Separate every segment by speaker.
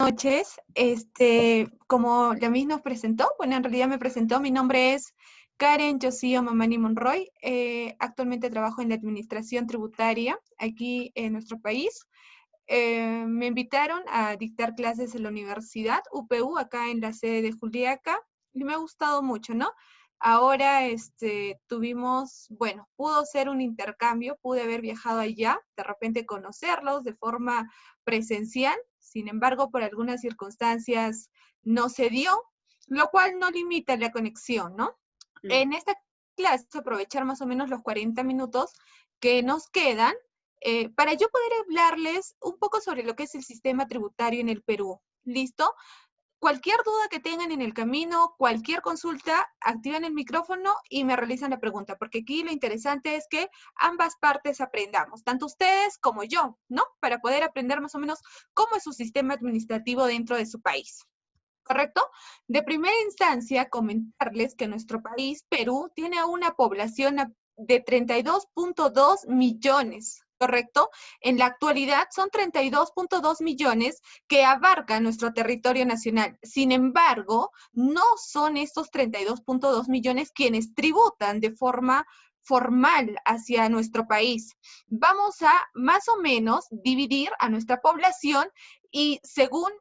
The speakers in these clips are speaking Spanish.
Speaker 1: Noches. Como Yamis nos presentó, bueno, en realidad me presentó, mi nombre es Karen Josío Mamani Monroy. Actualmente trabajo en la administración tributaria aquí en nuestro país. Me invitaron a dictar clases en la Universidad UPU, acá en la sede de Juliaca, y me ha gustado mucho, ¿no? Ahora pudo ser un intercambio, pude haber viajado allá, de repente conocerlos de forma presencial, sin embargo, por algunas circunstancias no se dio, lo cual no limita la conexión, ¿no? En esta clase, aprovechar más o menos los 40 minutos que nos quedan para yo poder hablarles un poco sobre lo que es el sistema tributario en el Perú. ¿Listo? Cualquier duda que tengan en el camino, cualquier consulta, activan el micrófono y me realizan la pregunta, porque aquí lo interesante es que ambas partes aprendamos, tanto ustedes como yo, ¿no? Para poder aprender más o menos cómo es su sistema administrativo dentro de su país. ¿Correcto? De primera instancia, comentarles que nuestro país, Perú, tiene una población de 32.2 millones, ¿correcto? En la actualidad son 32.2 millones que abarcan nuestro territorio nacional. Sin embargo, no son estos 32.2 millones quienes tributan de forma formal hacia nuestro país. Vamos a más o menos dividir a nuestra población y según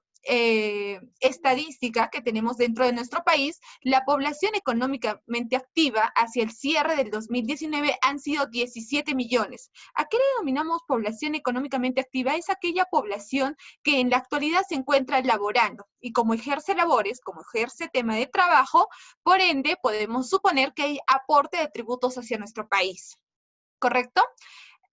Speaker 1: estadística que tenemos dentro de nuestro país, la población económicamente activa hacia el cierre del 2019 han sido 17 millones. ¿A qué le denominamos población económicamente activa? Es aquella población que en la actualidad se encuentra laborando y como ejerce labores, como ejerce tema de trabajo, por ende podemos suponer que hay aporte de tributos hacia nuestro país. ¿Correcto?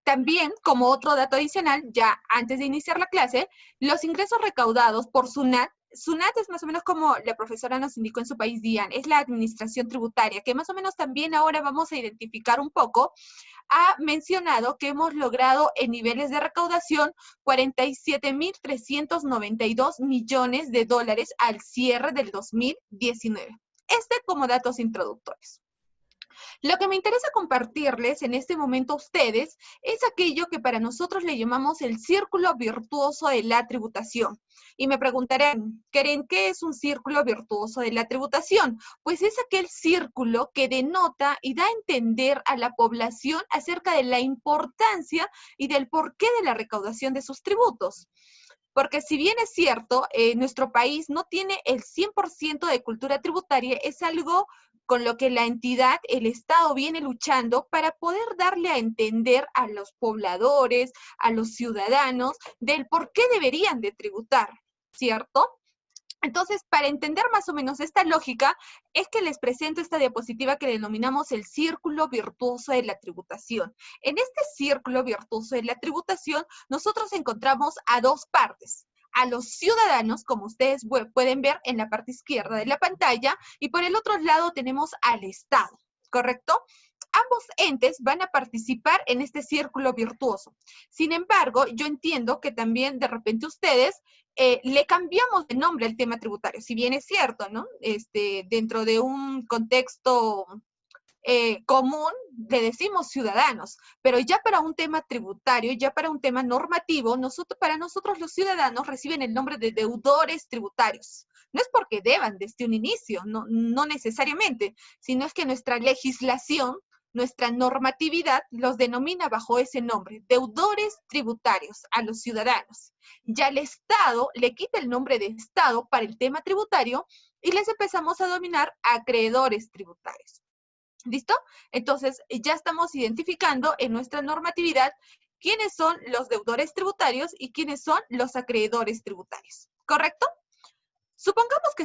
Speaker 1: También, como otro dato adicional, ya antes de iniciar la clase, los ingresos recaudados por SUNAT, SUNAT es más o menos como la profesora nos indicó en su país, DIAN, es la administración tributaria, que más o menos también ahora vamos a identificar un poco, ha mencionado que hemos logrado en niveles de recaudación 47.392 millones de dólares al cierre del 2019. Como datos introductorios. Lo que me interesa compartirles en este momento a ustedes es aquello que para nosotros le llamamos el círculo virtuoso de la tributación. Y me preguntarán, Keren, ¿qué es un círculo virtuoso de la tributación? Pues es aquel círculo que denota y da a entender a la población acerca de la importancia y del porqué de la recaudación de sus tributos. Porque si bien es cierto, nuestro país no tiene el 100% de cultura tributaria, es algo con lo que la entidad, el Estado, viene luchando para poder darle a entender a los pobladores, a los ciudadanos, del por qué deberían de tributar, ¿cierto? Entonces, para entender más o menos esta lógica, es que les presento esta diapositiva que denominamos el círculo virtuoso de la tributación. En este círculo virtuoso de la tributación, nosotros encontramos a dos partes. A los ciudadanos, como ustedes pueden ver en la parte izquierda de la pantalla, y por el otro lado tenemos al Estado, ¿correcto? Ambos entes van a participar en este círculo virtuoso. Sin embargo, yo entiendo que también de repente ustedes le cambiamos de nombre al tema tributario, si bien es cierto, ¿no? Dentro de un contexto común, le decimos ciudadanos, pero ya para un tema tributario, ya para un tema normativo, para nosotros los ciudadanos reciben el nombre de deudores tributarios. No es porque deban desde un inicio, no necesariamente, sino es que nuestra legislación, nuestra normatividad los denomina bajo ese nombre, deudores tributarios a los ciudadanos. Ya el Estado le quita el nombre de Estado para el tema tributario y les empezamos a dominar acreedores tributarios. ¿Listo? Entonces, ya estamos identificando en nuestra normatividad quiénes son los deudores tributarios y quiénes son los acreedores tributarios. ¿Correcto? Supongamos que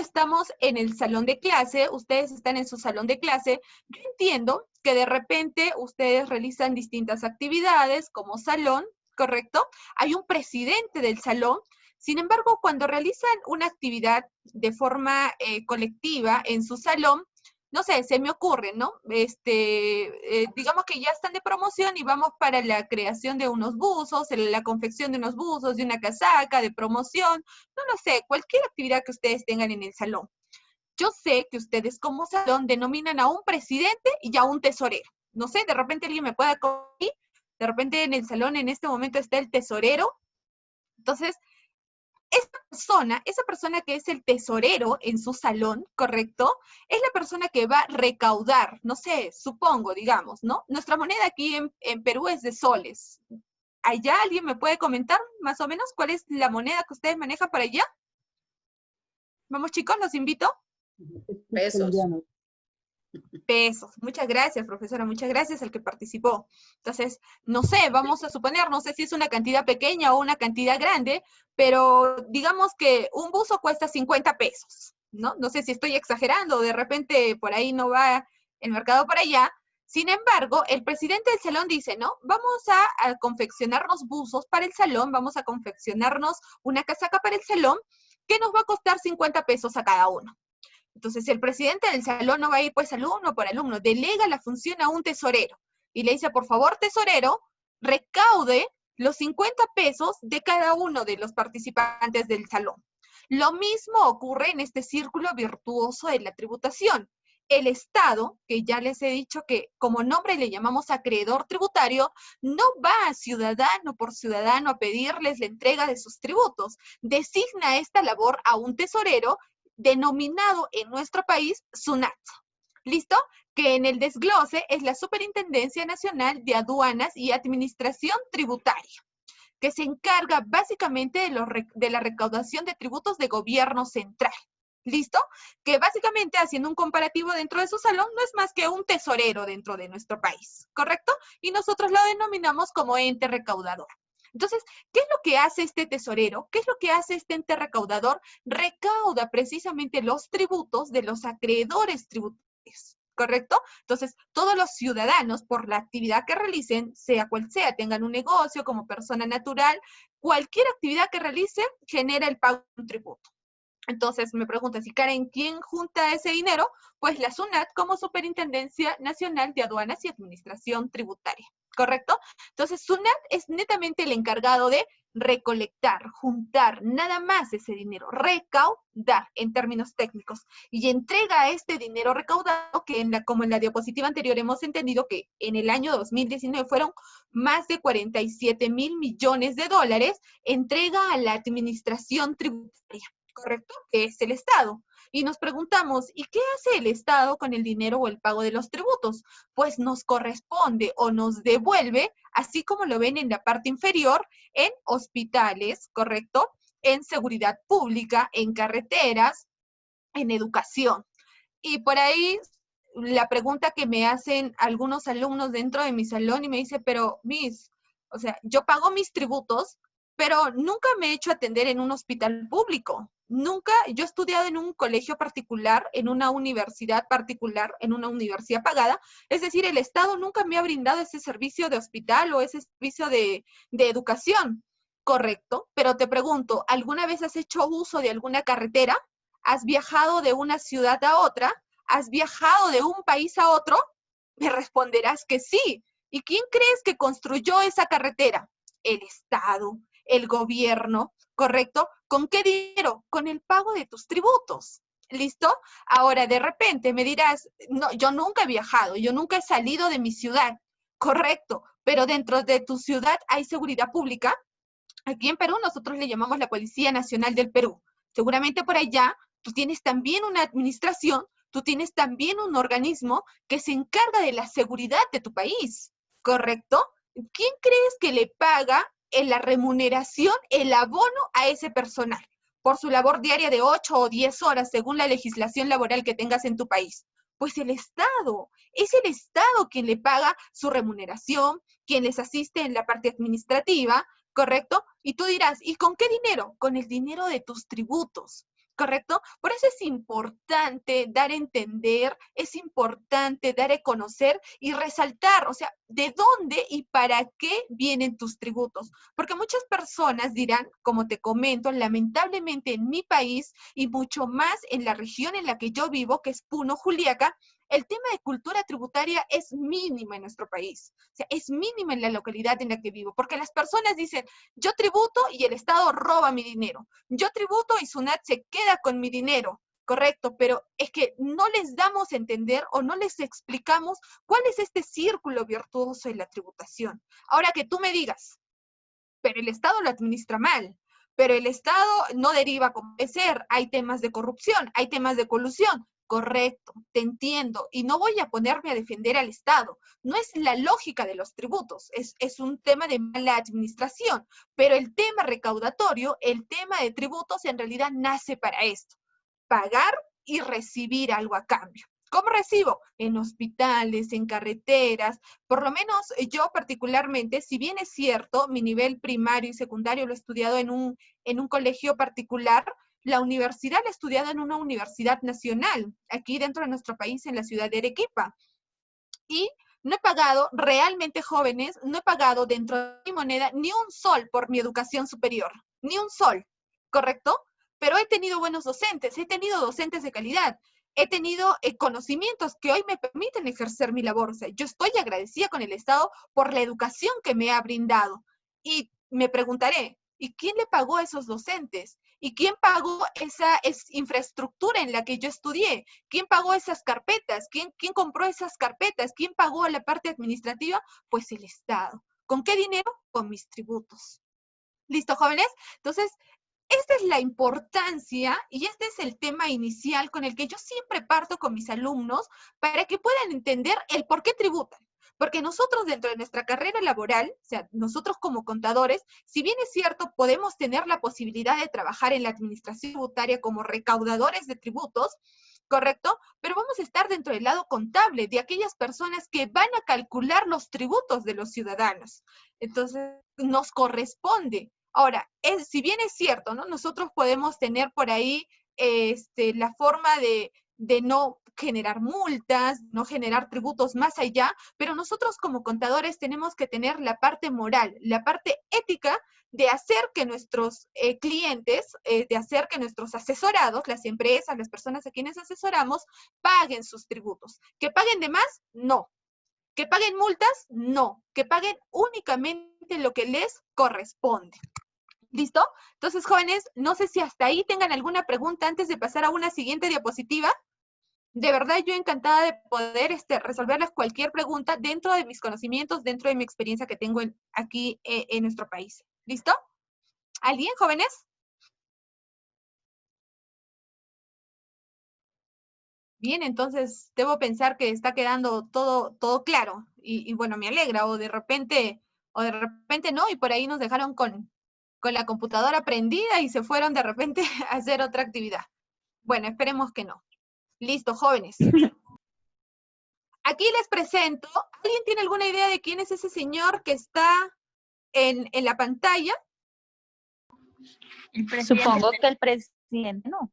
Speaker 1: estamos en el salón de clase, ustedes están en su salón de clase, yo entiendo que de repente ustedes realizan distintas actividades como salón, ¿correcto? Hay un presidente del salón, sin embargo, cuando realizan una actividad de forma colectiva en su salón, no sé, se me ocurre, ¿no? Digamos que ya están de promoción y vamos para la creación de unos buzos, la confección de unos buzos, de una casaca, de promoción, no sé, cualquier actividad que ustedes tengan en el salón. Yo sé que ustedes como salón denominan a un presidente y a un tesorero. No sé, de repente alguien me pueda corregir, de repente en el salón en este momento está el tesorero. Entonces, esa persona que es el tesorero en su salón, ¿correcto? Es la persona que va a recaudar, no sé, supongo, digamos, ¿no? Nuestra moneda aquí en Perú es de soles. ¿Allá alguien me puede comentar más o menos cuál es la moneda que ustedes manejan por allá? Vamos chicos, los invito.
Speaker 2: Pesos.
Speaker 1: Pesos. Muchas gracias, profesora, muchas gracias al que participó. Entonces, no sé, vamos a suponer, no sé si es una cantidad pequeña o una cantidad grande, pero digamos que un buzo cuesta 50 pesos, ¿no? No sé si estoy exagerando, de repente por ahí no va el mercado por allá. Sin embargo, el presidente del salón dice, ¿no? Vamos a confeccionarnos buzos para el salón, vamos a confeccionarnos una casaca para el salón, que nos va a costar 50 pesos a cada uno. Entonces, el presidente del salón no va a ir pues alumno por alumno, delega la función a un tesorero y le dice, por favor, tesorero, recaude los 50 pesos de cada uno de los participantes del salón. Lo mismo ocurre en este círculo virtuoso de la tributación. El Estado, que ya les he dicho que como nombre le llamamos acreedor tributario, no va ciudadano por ciudadano a pedirles la entrega de sus tributos. Designa esta labor a un tesorero denominado en nuestro país SUNAT. ¿Listo? Que en el desglose es la Superintendencia Nacional de Aduanas y Administración Tributaria, que se encarga básicamente de la recaudación de tributos de gobierno central. ¿Listo? Que básicamente, haciendo un comparativo dentro de su salón, no es más que un tesorero dentro de nuestro país, ¿correcto? Y nosotros lo denominamos como ente recaudador. Entonces, ¿qué es lo que hace este tesorero? ¿Qué es lo que hace este ente recaudador? Recauda precisamente los tributos de los acreedores tributarios, ¿correcto? Entonces, todos los ciudadanos, por la actividad que realicen, sea cual sea, tengan un negocio como persona natural, cualquier actividad que realice genera el pago de un tributo. Entonces me preguntan, si Karen, ¿quién junta ese dinero? Pues la SUNAT como Superintendencia Nacional de Aduanas y Administración Tributaria, ¿correcto? Entonces SUNAT es netamente el encargado de recolectar, juntar, nada más ese dinero, recaudar en términos técnicos, y entrega este dinero recaudado, que como en la diapositiva anterior hemos entendido que en el año 2019 fueron más de 47 mil millones de dólares, entrega a la administración tributaria. ¿Correcto? Que es el Estado. Y nos preguntamos, ¿y qué hace el Estado con el dinero o el pago de los tributos? Pues nos corresponde o nos devuelve, así como lo ven en la parte inferior, en hospitales, ¿correcto? En seguridad pública, en carreteras, en educación. Y por ahí la pregunta que me hacen algunos alumnos dentro de mi salón y me dice, pero Miss, o sea, yo pago mis tributos, pero nunca me he hecho atender en un hospital público. Nunca, yo he estudiado en un colegio particular, en una universidad particular, en una universidad pagada. Es decir, el Estado nunca me ha brindado ese servicio de hospital o ese servicio de educación. Correcto, pero te pregunto, ¿alguna vez has hecho uso de alguna carretera? ¿Has viajado de una ciudad a otra? ¿Has viajado de un país a otro? Me responderás que sí. ¿Y quién crees que construyó esa carretera? El Estado, el gobierno, ¿correcto? ¿Con qué dinero? Con el pago de tus tributos. ¿Listo? Ahora, de repente me dirás, no, yo nunca he viajado, yo nunca he salido de mi ciudad. Correcto, pero dentro de tu ciudad hay seguridad pública. Aquí en Perú nosotros le llamamos la Policía Nacional del Perú. Seguramente por allá tú tienes también una administración, tú tienes también un organismo que se encarga de la seguridad de tu país, ¿correcto? ¿Quién crees que le paga en la remuneración, el abono a ese personal por su labor diaria de 8 o 10 horas según la legislación laboral que tengas en tu país? Pues el Estado. Es el Estado quien le paga su remuneración, quien les asiste en la parte administrativa, ¿correcto? Y tú dirás, ¿y con qué dinero? Con el dinero de tus tributos, ¿correcto? Por eso es importante dar a entender, es importante dar a conocer y resaltar, o sea, de dónde y para qué vienen tus tributos. Porque muchas personas dirán, como te comento, lamentablemente en mi país y mucho más en la región en la que yo vivo, que es Puno, Juliaca, el tema de cultura tributaria es mínima en nuestro país. O sea, es mínima en la localidad en la que vivo, porque las personas dicen, yo tributo y el Estado roba mi dinero. Yo tributo y SUNAT se queda con mi dinero. Correcto, pero es que no les damos a entender o no les explicamos cuál es este círculo virtuoso de la tributación. Ahora que tú me digas, pero el Estado lo administra mal, pero el Estado no deriva como debe ser, hay temas de corrupción, hay temas de colusión. Correcto, te entiendo, y no voy a ponerme a defender al Estado. No es la lógica de los tributos, es un tema de mala administración, pero el tema recaudatorio, el tema de tributos en realidad nace para esto, pagar y recibir algo a cambio. ¿Cómo recibo? En hospitales, en carreteras, por lo menos yo particularmente, si bien es cierto, mi nivel primario y secundario lo he estudiado en un colegio particular, la universidad la he estudiado en una universidad nacional, aquí dentro de nuestro país, en la ciudad de Arequipa. Y no he pagado, realmente jóvenes, no he pagado dentro de mi moneda ni un sol por mi educación superior, ni un sol, ¿correcto? Pero he tenido buenos docentes, he tenido docentes de calidad, he tenido conocimientos que hoy me permiten ejercer mi labor. O sea, yo estoy agradecida con el Estado por la educación que me ha brindado. Y me preguntaré, ¿y quién le pagó a esos docentes? ¿Y quién pagó esa infraestructura en la que yo estudié? ¿Quién pagó esas carpetas? ¿Quién compró esas carpetas? ¿Quién pagó la parte administrativa? Pues el Estado. ¿Con qué dinero? Con mis tributos. ¿Listo, jóvenes? Entonces, esta es la importancia y este es el tema inicial con el que yo siempre parto con mis alumnos para que puedan entender el por qué tributan. Porque nosotros dentro de nuestra carrera laboral, o sea, nosotros como contadores, si bien es cierto, podemos tener la posibilidad de trabajar en la administración tributaria como recaudadores de tributos, ¿correcto? Pero vamos a estar dentro del lado contable de aquellas personas que van a calcular los tributos de los ciudadanos. Entonces, nos corresponde. Ahora, si bien es cierto, ¿no? Nosotros podemos tener por ahí la forma de no generar multas, no generar tributos más allá, pero nosotros como contadores tenemos que tener la parte moral, la parte ética de hacer que nuestros clientes, de hacer que nuestros asesorados, las empresas, las personas a quienes asesoramos, paguen sus tributos. ¿Que paguen de más? No. ¿Que paguen multas? No. Que paguen únicamente lo que les corresponde. ¿Listo? Entonces, jóvenes, no sé si hasta ahí tengan alguna pregunta antes de pasar a una siguiente diapositiva. De verdad, yo encantada de poder resolverles cualquier pregunta dentro de mis conocimientos, dentro de mi experiencia que tengo aquí en nuestro país. ¿Listo? ¿Alguien, jóvenes? Bien, entonces debo pensar que está quedando todo claro. Y bueno, me alegra. O de repente no, y por ahí nos dejaron con la computadora prendida y se fueron de repente a hacer otra actividad. Bueno, esperemos que no. Listo, jóvenes. Aquí les presento. ¿Alguien tiene alguna idea de quién es ese señor que está en la pantalla?
Speaker 3: Supongo que el presidente, ¿no?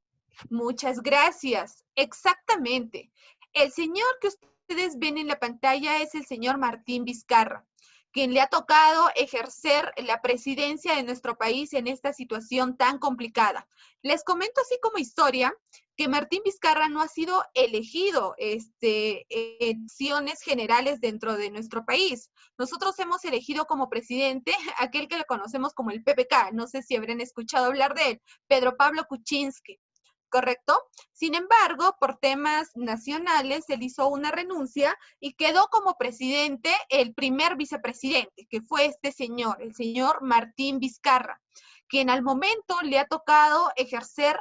Speaker 1: Muchas gracias. Exactamente. El señor que ustedes ven en la pantalla es el señor Martín Vizcarra, quien le ha tocado ejercer la presidencia de nuestro país en esta situación tan complicada. Les comento así como historia que Martín Vizcarra no ha sido elegido en elecciones generales dentro de nuestro país. Nosotros hemos elegido como presidente aquel que le conocemos como el PPK, no sé si habrán escuchado hablar de él, Pedro Pablo Kuczynski. ¿Correcto? Sin embargo, por temas nacionales, él hizo una renuncia y quedó como presidente el primer vicepresidente, que fue este señor, el señor Martín Vizcarra, quien al momento le ha tocado ejercer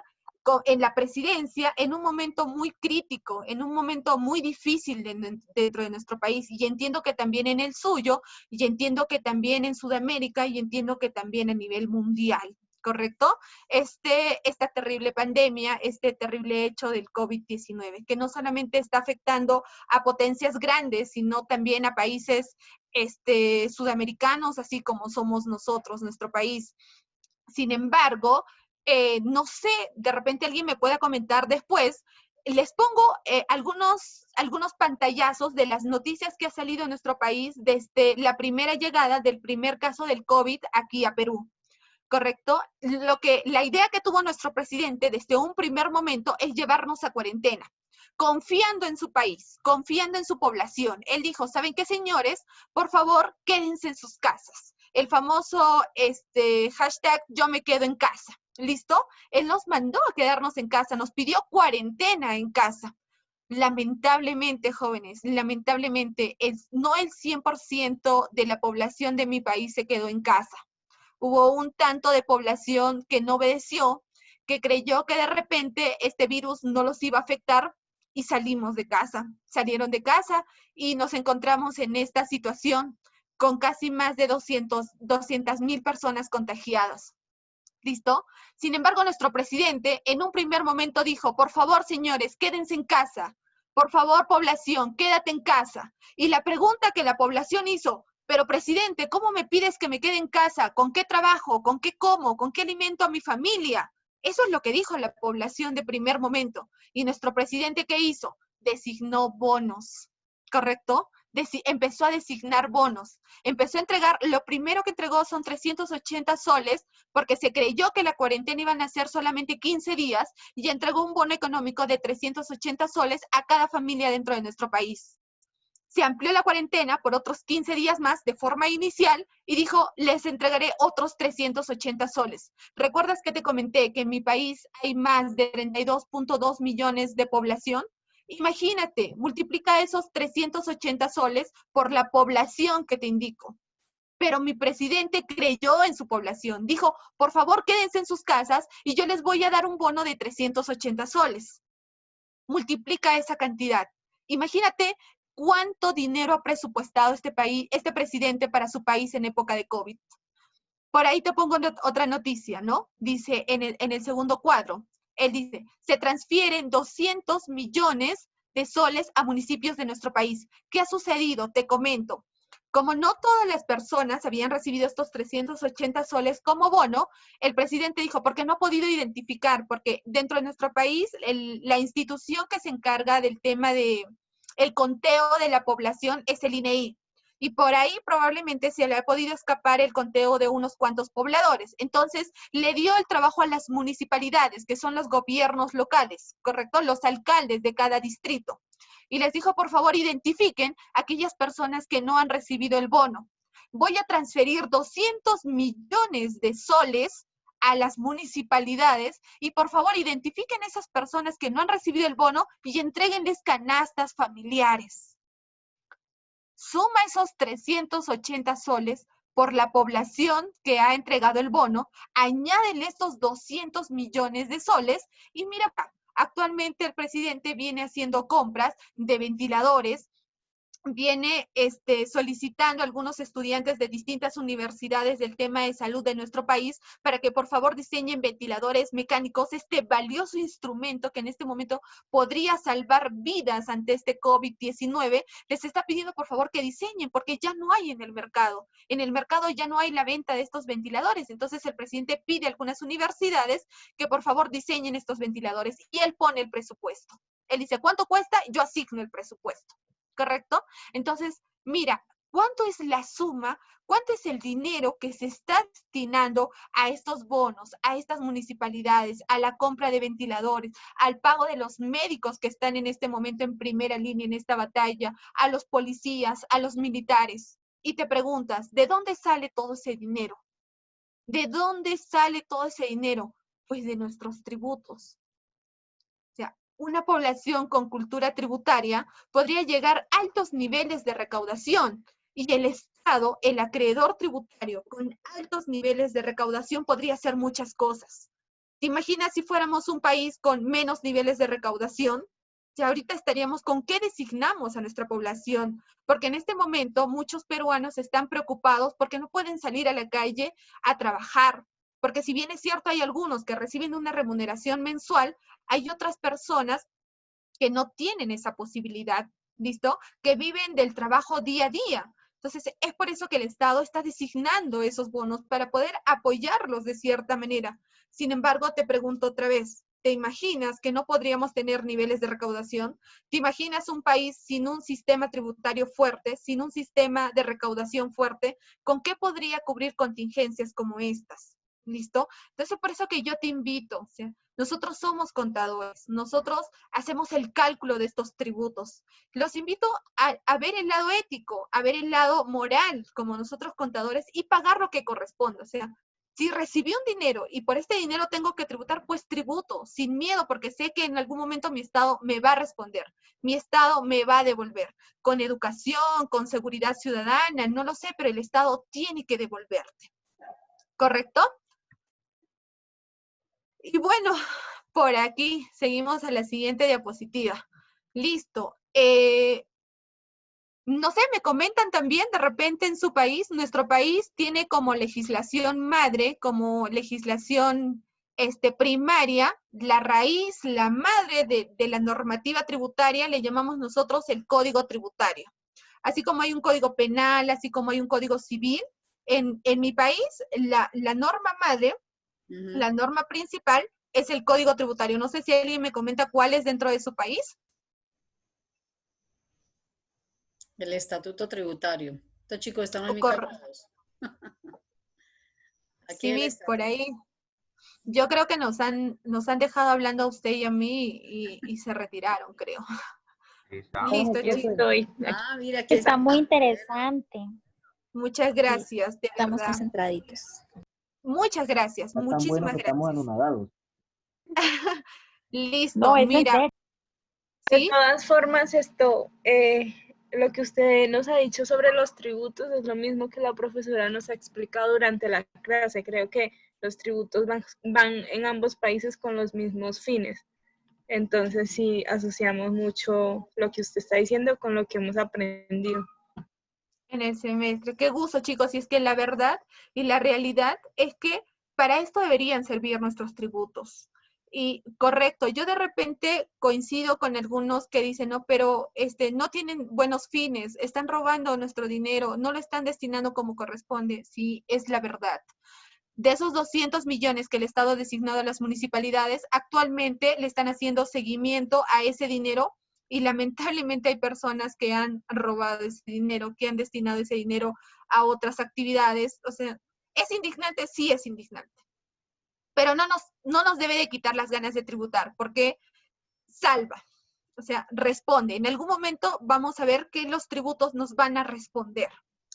Speaker 1: en la presidencia en un momento muy crítico, en un momento muy difícil dentro de nuestro país, y entiendo que también en el suyo, y entiendo que también en Sudamérica, y entiendo que también a nivel mundial. ¿Correcto? Esta terrible pandemia, este terrible hecho del COVID-19, que no solamente está afectando a potencias grandes, sino también a países sudamericanos, así como somos nosotros, nuestro país. Sin embargo, no sé, de repente alguien me pueda comentar después, les pongo algunos pantallazos de las noticias que ha salido en nuestro país desde la primera llegada del primer caso del COVID aquí a Perú. ¿Correcto? La idea que tuvo nuestro presidente desde un primer momento es llevarnos a cuarentena, confiando en su país, confiando en su población. Él dijo, ¿saben qué, señores? Por favor, quédense en sus casas. El famoso hashtag yo me quedo en casa. ¿Listo? Él nos mandó a quedarnos en casa, nos pidió cuarentena en casa. Lamentablemente, jóvenes, lamentablemente, no el 100% de la población de mi país se quedó en casa. Hubo un tanto de población que no obedeció, que creyó que de repente este virus no los iba a afectar y salimos de casa. Salieron de casa y nos encontramos en esta situación con casi más de 200,000 personas contagiadas. ¿Listo? Sin embargo, nuestro presidente en un primer momento dijo, por favor, señores, quédense en casa. Por favor, población, quédate en casa. Y la pregunta que la población hizo, pero presidente, ¿cómo me pides que me quede en casa? ¿Con qué trabajo? ¿Con qué como? ¿Con qué alimento a mi familia? Eso es lo que dijo la población de primer momento. Y nuestro presidente, ¿qué hizo? Designó bonos, ¿correcto? Empezó a designar bonos. Empezó a entregar, lo primero que entregó son 380 soles, porque se creyó que la cuarentena iban a ser solamente 15 días, y entregó un bono económico de 380 soles a cada familia dentro de nuestro país. Se amplió la cuarentena por otros 15 días más de forma inicial y dijo, les entregaré otros 380 soles. ¿Recuerdas que te comenté que en mi país hay más de 32.2 millones de población? Imagínate, multiplica esos 380 soles por la población que te indico. Pero mi presidente creyó en su población. Dijo, por favor, quédense en sus casas y yo les voy a dar un bono de 380 soles. Multiplica esa cantidad. Imagínate cuánto dinero ha presupuestado este presidente para su país en época de COVID. Por ahí te pongo otra noticia, ¿no? Dice en el segundo cuadro, él dice, se transfieren 200 millones de soles a municipios de nuestro país. ¿Qué ha sucedido? Te comento. Como no todas las personas habían recibido estos 380 soles como bono, el presidente dijo, porque no ha podido identificar, porque dentro de nuestro país, la institución que se encarga del tema de el conteo de la población es el INEI. Y por ahí probablemente se le ha podido escapar el conteo de unos cuantos pobladores. Entonces, le dio el trabajo a las municipalidades, que son los gobiernos locales, ¿correcto? Los alcaldes de cada distrito. Y les dijo, por favor, identifiquen a aquellas personas que no han recibido el bono. Voy a transferir 200 millones de soles a las municipalidades y por favor identifiquen a esas personas que no han recibido el bono y entréguenles canastas familiares. Suma esos 380 soles por la población que ha entregado el bono, añádele estos 200 millones de soles y mira, actualmente el presidente viene haciendo compras de ventiladores, viene solicitando a algunos estudiantes de distintas universidades del tema de salud de nuestro país para que por favor diseñen ventiladores mecánicos, este valioso instrumento que en este momento podría salvar vidas ante este COVID-19, les está pidiendo por favor que diseñen porque ya no hay en el mercado. En el mercado ya no hay la venta de estos ventiladores, entonces el presidente pide a algunas universidades que por favor diseñen estos ventiladores y él pone el presupuesto. Él dice, ¿cuánto cuesta? Yo asigno el presupuesto. ¿Correcto? Entonces, mira, ¿cuánto es la suma? ¿Cuánto es el dinero que se está destinando a estos bonos, a estas municipalidades, a la compra de ventiladores, al pago de los médicos que están en este momento en primera línea en esta batalla, a los policías, a los militares? Y te preguntas, ¿de dónde sale todo ese dinero? ¿De dónde sale todo ese dinero? Pues de nuestros tributos. O sea, una población con cultura tributaria podría llegar a altos niveles de recaudación y el Estado, el acreedor tributario con altos niveles de recaudación podría hacer muchas cosas. ¿Te imaginas si fuéramos un país con menos niveles de recaudación? Ya ahorita estaríamos con qué designamos a nuestra población, porque en este momento muchos peruanos están preocupados porque no pueden salir a la calle a trabajar, porque si bien es cierto hay algunos que reciben una remuneración mensual, hay otras personas que no tienen esa posibilidad, ¿listo? Que viven del trabajo día a día. Entonces, es por eso que el Estado está designando esos bonos para poder apoyarlos de cierta manera. Sin embargo, te pregunto otra vez, ¿te imaginas que no podríamos tener niveles de recaudación? ¿Te imaginas un país sin un sistema tributario fuerte, sin un sistema de recaudación fuerte? ¿Con qué podría cubrir contingencias como estas? ¿Listo? Entonces, por eso que yo te invito, ¿sí? Nosotros somos contadores, nosotros hacemos el cálculo de estos tributos. Los invito a ver el lado ético, a ver el lado moral, como nosotros contadores, y pagar lo que corresponde. O sea, si recibí un dinero y por este dinero tengo que tributar, pues tributo, sin miedo, porque sé que en algún momento mi Estado me va a responder, mi Estado me va a devolver, con educación, con seguridad ciudadana, no lo sé, pero el Estado tiene que devolverte. ¿correcto? Y bueno, por aquí seguimos a la siguiente diapositiva. Listo. No sé, me comentan también de repente en su país, nuestro país tiene como legislación madre, como legislación primaria, la raíz, la madre de la normativa tributaria, le llamamos nosotros el Código Tributario. Así como hay un código penal, así como hay un código civil, en mi país la norma madre, la norma principal es el Código Tributario. No sé si alguien me comenta cuál es dentro de su país.
Speaker 2: El estatuto tributario. Estos chicos están
Speaker 1: O
Speaker 2: muy
Speaker 1: cor-
Speaker 2: callados. Aquí
Speaker 1: sí,
Speaker 2: el
Speaker 1: Miss, por
Speaker 2: estatuto.
Speaker 1: ahí. Yo creo que nos han dejado hablando a usted y a mí y se retiraron, creo.
Speaker 4: Estamos
Speaker 1: Listo,
Speaker 4: aquí,
Speaker 3: Yo
Speaker 1: chicos.
Speaker 4: pues.
Speaker 3: estoy aquí.
Speaker 2: Ah, mira, aquí
Speaker 3: Está
Speaker 2: está.
Speaker 3: muy interesante.
Speaker 1: Muchas
Speaker 3: Sí,
Speaker 1: gracias, de
Speaker 3: estamos
Speaker 1: verdad.
Speaker 3: concentraditos.
Speaker 1: Muchas gracias,
Speaker 4: Está tan bueno
Speaker 1: muchísimas
Speaker 4: que estamos
Speaker 1: gracias.
Speaker 4: anonadados.
Speaker 3: No,
Speaker 1: Listo,
Speaker 3: es en
Speaker 1: mira,
Speaker 3: serio.
Speaker 5: De
Speaker 1: ¿sí?
Speaker 5: todas formas, lo que usted nos ha dicho sobre los tributos es lo mismo que la profesora nos ha explicado durante la clase. Creo que los tributos van en ambos países con los mismos fines. Entonces, sí, asociamos mucho lo que usted está diciendo con lo que hemos aprendido.
Speaker 1: En el semestre. Qué gusto, chicos. Y es que la verdad y la realidad es que para esto deberían servir nuestros tributos. Y correcto, yo de repente coincido con algunos que dicen, no, pero no tienen buenos fines, están robando nuestro dinero, no lo están destinando como corresponde. Sí, es la verdad. De esos 200 millones que el Estado ha designado a las municipalidades, actualmente le están haciendo seguimiento a ese dinero y lamentablemente hay personas que han robado ese dinero, que han destinado ese dinero a otras actividades. O sea, ¿es indignante? Sí, es indignante. Pero no nos debe de quitar las ganas de tributar, porque salva, o sea, responde. En algún momento vamos a ver que los tributos nos van a responder.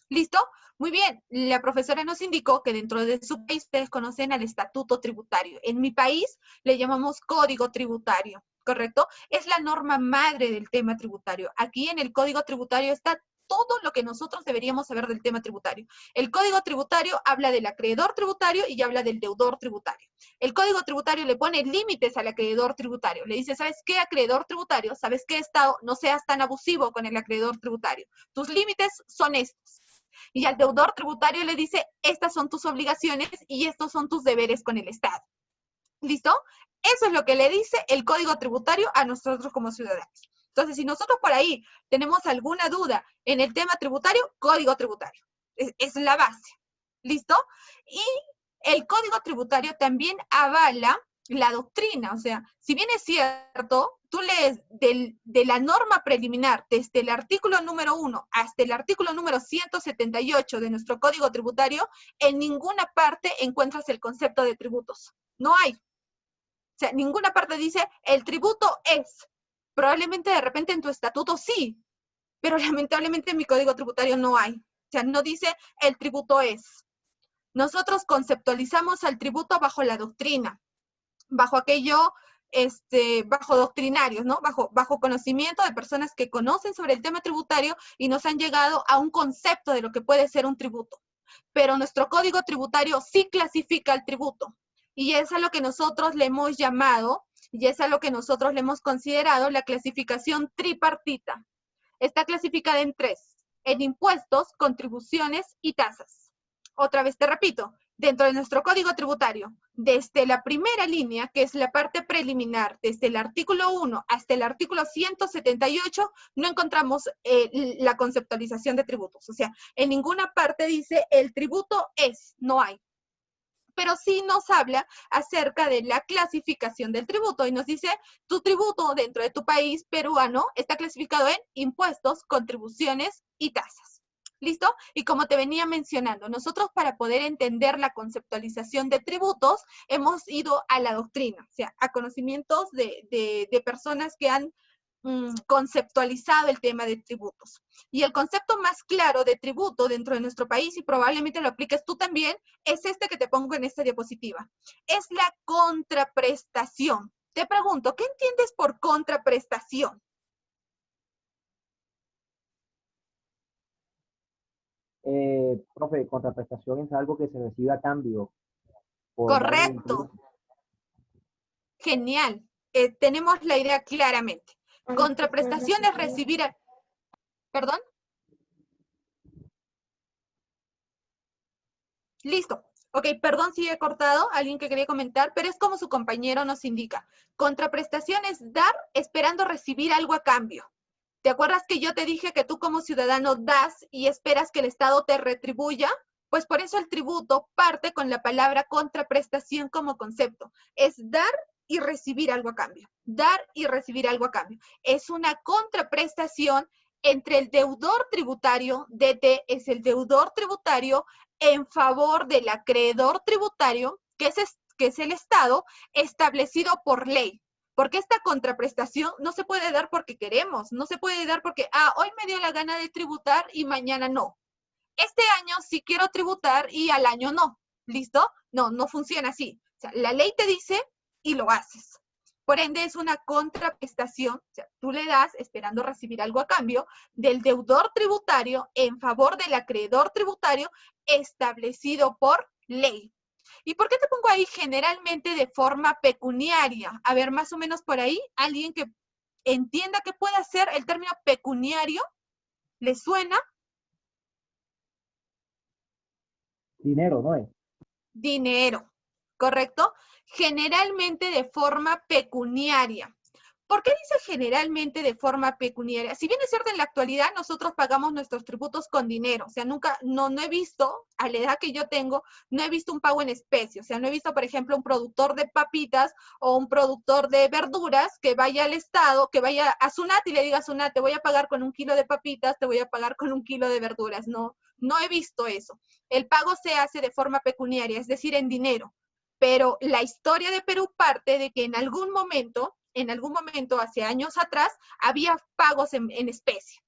Speaker 1: ¿Listo? Muy bien. La profesora nos indicó que dentro de su país ustedes conocen al estatuto tributario. En mi país le llamamos código tributario, ¿correcto? Es la norma madre del tema tributario. Aquí en el código tributario está todo lo que nosotros deberíamos saber del tema tributario. El código tributario habla del acreedor tributario y habla del deudor tributario. El código tributario le pone límites al acreedor tributario. Le dice, ¿sabes qué, acreedor tributario? ¿Sabes qué, Estado? No seas tan abusivo con el acreedor tributario. Tus límites son estos. Y al deudor tributario le dice, estas son tus obligaciones y estos son tus deberes con el Estado. ¿Listo? Eso es lo que le dice el código tributario a nosotros como ciudadanos. Entonces, si nosotros por ahí tenemos alguna duda en el tema tributario, código tributario. Es la base. ¿Listo? Y el código tributario también avala la doctrina. O sea, si bien es cierto, tú lees de la norma preliminar desde el artículo número 1 hasta el artículo número 178 de nuestro código tributario, en ninguna parte encuentras el concepto de tributos. No hay. O sea, ninguna parte dice, el tributo es. Probablemente de repente en tu estatuto sí, pero lamentablemente en mi código tributario no hay. O sea, no dice, el tributo es. Nosotros conceptualizamos al tributo bajo la doctrina, bajo aquello, bajo doctrinarios, ¿no? Bajo conocimiento de personas que conocen sobre el tema tributario y nos han llegado a un concepto de lo que puede ser un tributo. Pero nuestro código tributario sí clasifica el tributo. Y es a lo que nosotros le hemos llamado, y es a lo que nosotros le hemos considerado la clasificación tripartita. Está clasificada en 3, en impuestos, contribuciones y tasas. Otra vez te repito, dentro de nuestro código tributario, desde la primera línea, que es la parte preliminar, desde el artículo 1 hasta el artículo 178, no encontramos la conceptualización de tributos. O sea, en ninguna parte dice el tributo es, no hay. Pero sí nos habla acerca de la clasificación del tributo y nos dice, tu tributo dentro de tu país peruano está clasificado en impuestos, contribuciones y tasas. ¿Listo? Y como te venía mencionando, nosotros para poder entender la conceptualización de tributos hemos ido a la doctrina, o sea, a conocimientos de personas que han conceptualizado el tema de tributos. Y el concepto más claro de tributo dentro de nuestro país, y probablemente lo apliques tú también, es este que te pongo en esta diapositiva. Es la contraprestación. Te pregunto, ¿qué entiendes por contraprestación?
Speaker 4: Profe, contraprestación es algo que se recibe a cambio por dar un
Speaker 1: Correcto. Genial. Tenemos la idea claramente. Contraprestación es recibir... ¿Perdón? Listo. Ok, perdón si he cortado, alguien que quería comentar, pero es como su compañero nos indica. Contraprestación es dar esperando recibir algo a cambio. ¿Te acuerdas que yo te dije que tú como ciudadano das y esperas que el Estado te retribuya? Pues por eso el tributo parte con la palabra contraprestación como concepto. Es dar y recibir algo a cambio. Dar y recibir algo a cambio. Es una contraprestación entre el deudor tributario, DT es el deudor tributario, en favor del acreedor tributario, que es el Estado, establecido por ley. Porque esta contraprestación no se puede dar porque queremos, no se puede dar porque, hoy me dio la gana de tributar y mañana no. Este año sí quiero tributar y al año no. ¿Listo? No, no funciona así. O sea, la ley te dice y lo haces. Por ende, es una contraprestación, o sea, tú le das, esperando recibir algo a cambio, del deudor tributario en favor del acreedor tributario establecido por ley. ¿Y por qué te pongo ahí generalmente de forma pecuniaria? A ver, más o menos por ahí, alguien que entienda qué puede hacer el término pecuniario, ¿le suena?
Speaker 4: Dinero, ¿no es?
Speaker 1: Dinero, ¿correcto? Generalmente de forma pecuniaria. ¿Por qué dice generalmente de forma pecuniaria? Si bien es cierto, en la actualidad nosotros pagamos nuestros tributos con dinero, o sea, nunca, no he visto, a la edad que yo tengo, no he visto un pago en especie, o sea, no he visto, por ejemplo, un productor de papitas o un productor de verduras que vaya al Estado, que vaya a SUNAT y le diga a SUNAT, te voy a pagar con 1 kilo de papitas, te voy a pagar con 1 kilo de verduras. No, no he visto eso. El pago se hace de forma pecuniaria, es decir, en dinero. Pero la historia de Perú parte de que en algún momento, hace años atrás, había pagos en especie.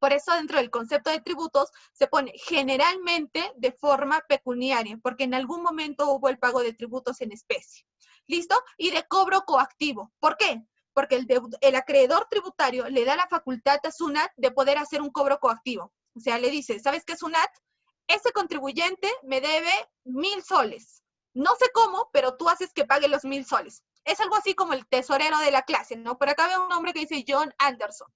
Speaker 1: Por eso dentro del concepto de tributos se pone generalmente de forma pecuniaria, porque en algún momento hubo el pago de tributos en especie. ¿Listo? Y de cobro coactivo. ¿Por qué? Porque el acreedor tributario le da la facultad a SUNAT de poder hacer un cobro coactivo. O sea, le dice, ¿sabes qué, SUNAT? Ese contribuyente me debe 1,000 soles. No sé cómo, pero tú haces que pague los 1,000 soles. Es algo así como el tesorero de la clase, ¿no? Por acá veo un hombre que dice John Anderson.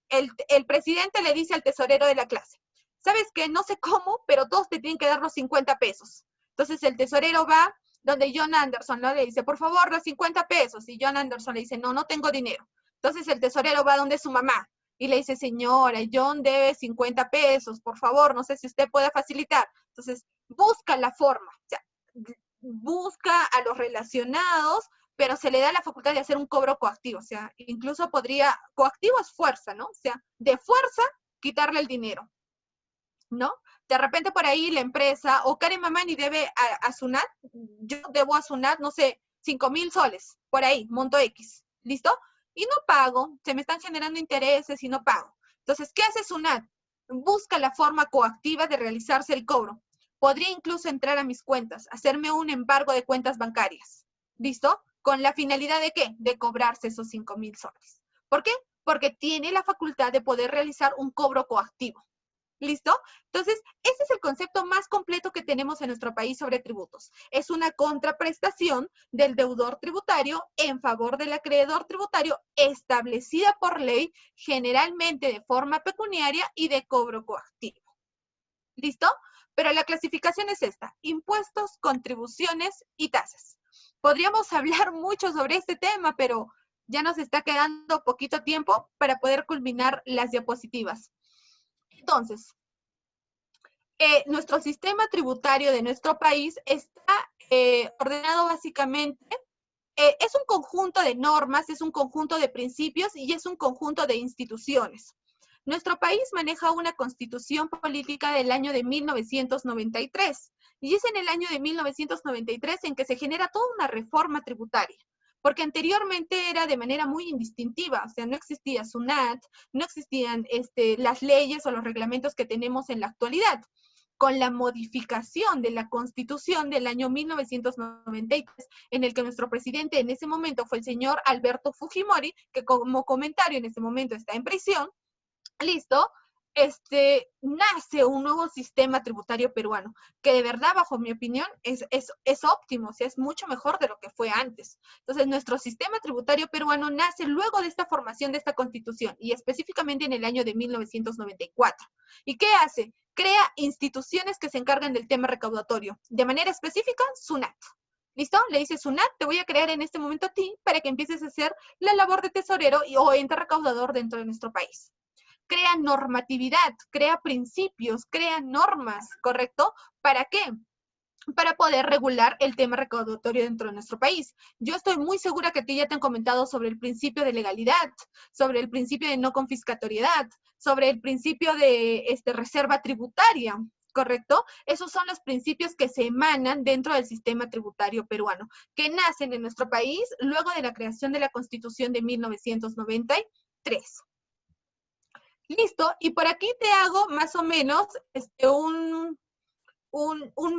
Speaker 1: El presidente le dice al tesorero de la clase, ¿sabes qué? No sé cómo, pero todos te tienen que dar los 50 pesos. Entonces el tesorero va donde John Anderson, ¿no? Le dice, por favor, los 50 pesos. Y John Anderson le dice, no, no tengo dinero. Entonces el tesorero va donde su mamá y le dice, señora, John debe 50 pesos, por favor, no sé si usted puede facilitar. Entonces busca la forma, o sea, busca a los relacionados, pero se le da la facultad de hacer un cobro coactivo, o sea, incluso podría, coactivo es fuerza, ¿no? O sea, de fuerza quitarle el dinero, ¿no? De repente por ahí la empresa, o Karen Mamani debe a SUNAT, yo debo a SUNAT, no sé, 5,000 soles, por ahí, monto X, ¿listo? Y no pago, se me están generando intereses y no pago. Entonces, ¿qué hace SUNAT? Busca la forma coactiva de realizarse el cobro. Podría incluso entrar a mis cuentas, hacerme un embargo de cuentas bancarias, ¿listo? ¿Con la finalidad de qué? De cobrarse esos 5,000 soles. ¿Por qué? Porque tiene la facultad de poder realizar un cobro coactivo. ¿Listo? Entonces, ese es el concepto más completo que tenemos en nuestro país sobre tributos. Es una contraprestación del deudor tributario en favor del acreedor tributario establecida por ley, generalmente de forma pecuniaria y de cobro coactivo. ¿Listo? Pero la clasificación es esta: impuestos, contribuciones y tasas. Podríamos hablar mucho sobre este tema, pero ya nos está quedando poquito tiempo para poder culminar las diapositivas. Entonces, nuestro sistema tributario de nuestro país está ordenado básicamente, es un conjunto de normas, es un conjunto de principios y es un conjunto de instituciones. Nuestro país maneja una constitución política del año de 1993 y es en el año de 1993 en que se genera toda una reforma tributaria, porque anteriormente era de manera muy indistintiva, o sea, no existía SUNAT, no existían las leyes o los reglamentos que tenemos en la actualidad. Con la modificación de la Constitución del año 1993, en el que nuestro presidente en ese momento fue el señor Alberto Fujimori, que como comentario en ese momento está en prisión, listo, nace un nuevo sistema tributario peruano, que de verdad, bajo mi opinión, es óptimo, o sea, es mucho mejor de lo que fue antes. Entonces, nuestro sistema tributario peruano nace luego de esta formación de esta Constitución, y específicamente en el año de 1994. ¿Y qué hace? Crea instituciones que se encargan del tema recaudatorio. De manera específica, SUNAT. ¿Listo? Le dice SUNAT, te voy a crear en este momento a ti para que empieces a hacer la labor de tesorero o ente recaudador dentro de nuestro país. Crea normatividad, crea principios, crea normas, ¿correcto? ¿Para qué? Para poder regular el tema recaudatorio dentro de nuestro país. Yo estoy muy segura que a ti ya te han comentado sobre el principio de legalidad, sobre el principio de no confiscatoriedad, sobre el principio de reserva tributaria, ¿correcto? Esos son los principios que se emanan dentro del sistema tributario peruano, que nacen en nuestro país luego de la creación de la Constitución de 1993. Listo, y por aquí te hago más o menos un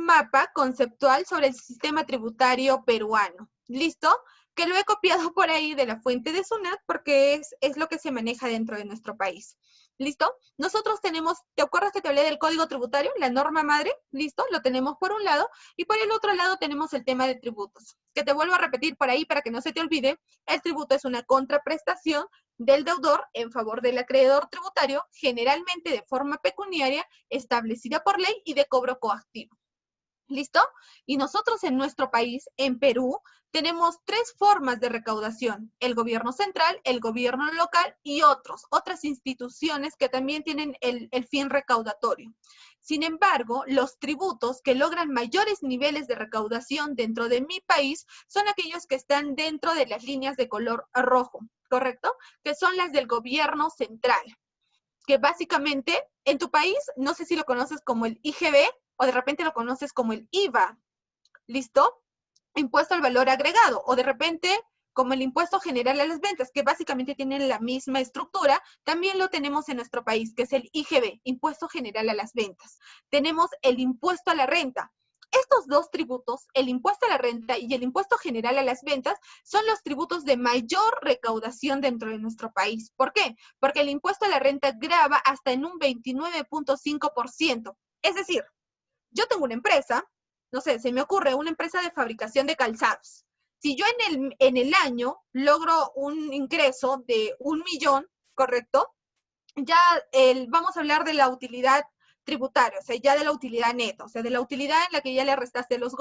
Speaker 1: mapa conceptual sobre el sistema tributario peruano. ¿Listo? Que lo he copiado por ahí de la fuente de SUNAT porque es lo que se maneja dentro de nuestro país. ¿Listo? Nosotros tenemos, ¿te acuerdas que te hablé del código tributario? La norma madre, ¿listo? Lo tenemos por un lado, y por el otro lado tenemos el tema de tributos, que te vuelvo a repetir por ahí para que no se te olvide. El tributo es una contraprestación del deudor en favor del acreedor tributario, generalmente de forma pecuniaria, establecida por ley y de cobro coactivo. ¿Listo? Y nosotros en nuestro país, en Perú, tenemos tres formas de recaudación: el gobierno central, el gobierno local y otras instituciones que también tienen el fin recaudatorio. Sin embargo, los tributos que logran mayores niveles de recaudación dentro de mi país son aquellos que están dentro de las líneas de color rojo, ¿correcto? Que son las del gobierno central, que básicamente en tu país, no sé si lo conoces como el IGB o de repente lo conoces como el IVA, ¿listo? Impuesto al valor agregado, o de repente como el impuesto general a las ventas, que básicamente tienen la misma estructura, también lo tenemos en nuestro país, que es el IGB, impuesto general a las ventas. Tenemos el impuesto a la renta. Estos dos tributos, el impuesto a la renta y el impuesto general a las ventas, son los tributos de mayor recaudación dentro de nuestro país. ¿Por qué? Porque el impuesto a la renta grava hasta en un 29.5%. Es decir, yo tengo una empresa, no sé, se me ocurre una empresa de fabricación de calzados. Si yo en el año logro un ingreso de 1 millón, ¿correcto? Ya vamos a hablar de la utilidad tributaria, o sea, ya de la utilidad neta, o sea, de la utilidad en la que ya le restaste los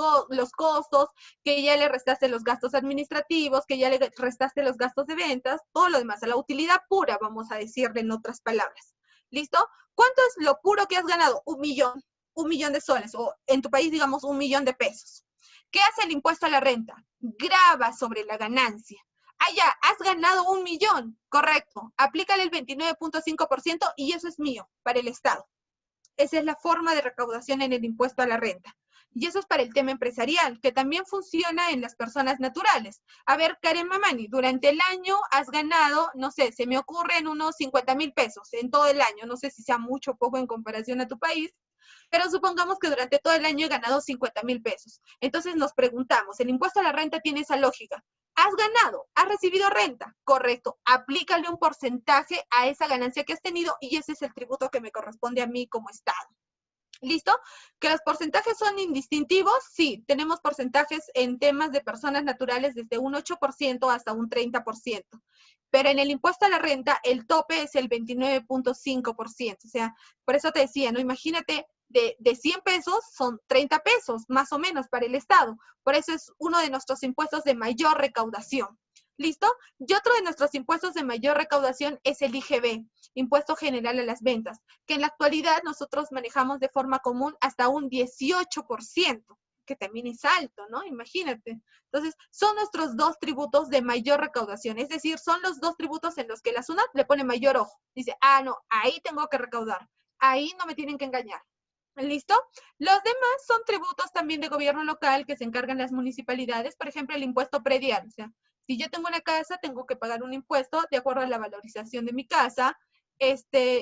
Speaker 1: costos, que ya le restaste los gastos administrativos, que ya le restaste los gastos de ventas, todo lo demás, a la utilidad pura, vamos a decirle en otras palabras. ¿Listo? ¿Cuánto es lo puro que has ganado? 1 millón. 1 millón de soles, o en tu país, digamos, 1 millón de pesos. ¿Qué hace el impuesto a la renta? Grava sobre la ganancia. Ah, ya, has ganado 1 millón, correcto. Aplícale el 29.5% y eso es mío, para el Estado. Esa es la forma de recaudación en el impuesto a la renta. Y eso es para el tema empresarial, que también funciona en las personas naturales. A ver, Karen Mamani, durante el año has ganado, no sé, se me ocurren unos 50,000 pesos en todo el año. No sé si sea mucho o poco en comparación a tu país, pero supongamos que durante todo el año he ganado 50,000 pesos. Entonces nos preguntamos, ¿el impuesto a la renta tiene esa lógica? Has ganado, has recibido renta, correcto. Aplícale un porcentaje a esa ganancia que has tenido y ese es el tributo que me corresponde a mí como Estado. ¿Listo? ¿Que los porcentajes son indistintivos? Sí, tenemos porcentajes en temas de personas naturales desde un 8% hasta un 30%. Pero en el impuesto a la renta, el tope es el 29.5%. O sea, por eso te decía, ¿no? Imagínate, de 100 pesos son 30 pesos, más o menos, para el Estado. Por eso es uno de nuestros impuestos de mayor recaudación. ¿Listo? Y otro de nuestros impuestos de mayor recaudación es el IGB, Impuesto General a las Ventas, que en la actualidad nosotros manejamos de forma común hasta un 18%, que también es alto, ¿no? Imagínate. Entonces, son nuestros dos tributos de mayor recaudación, es decir, son los dos tributos en los que la SUNAT le pone mayor ojo. Dice, ah, no, ahí tengo que recaudar, ahí no me tienen que engañar. ¿Listo? Los demás son tributos también de gobierno local que se encargan las municipalidades, por ejemplo, el impuesto predial. O sea, si yo tengo una casa, tengo que pagar un impuesto de acuerdo a la valorización de mi casa,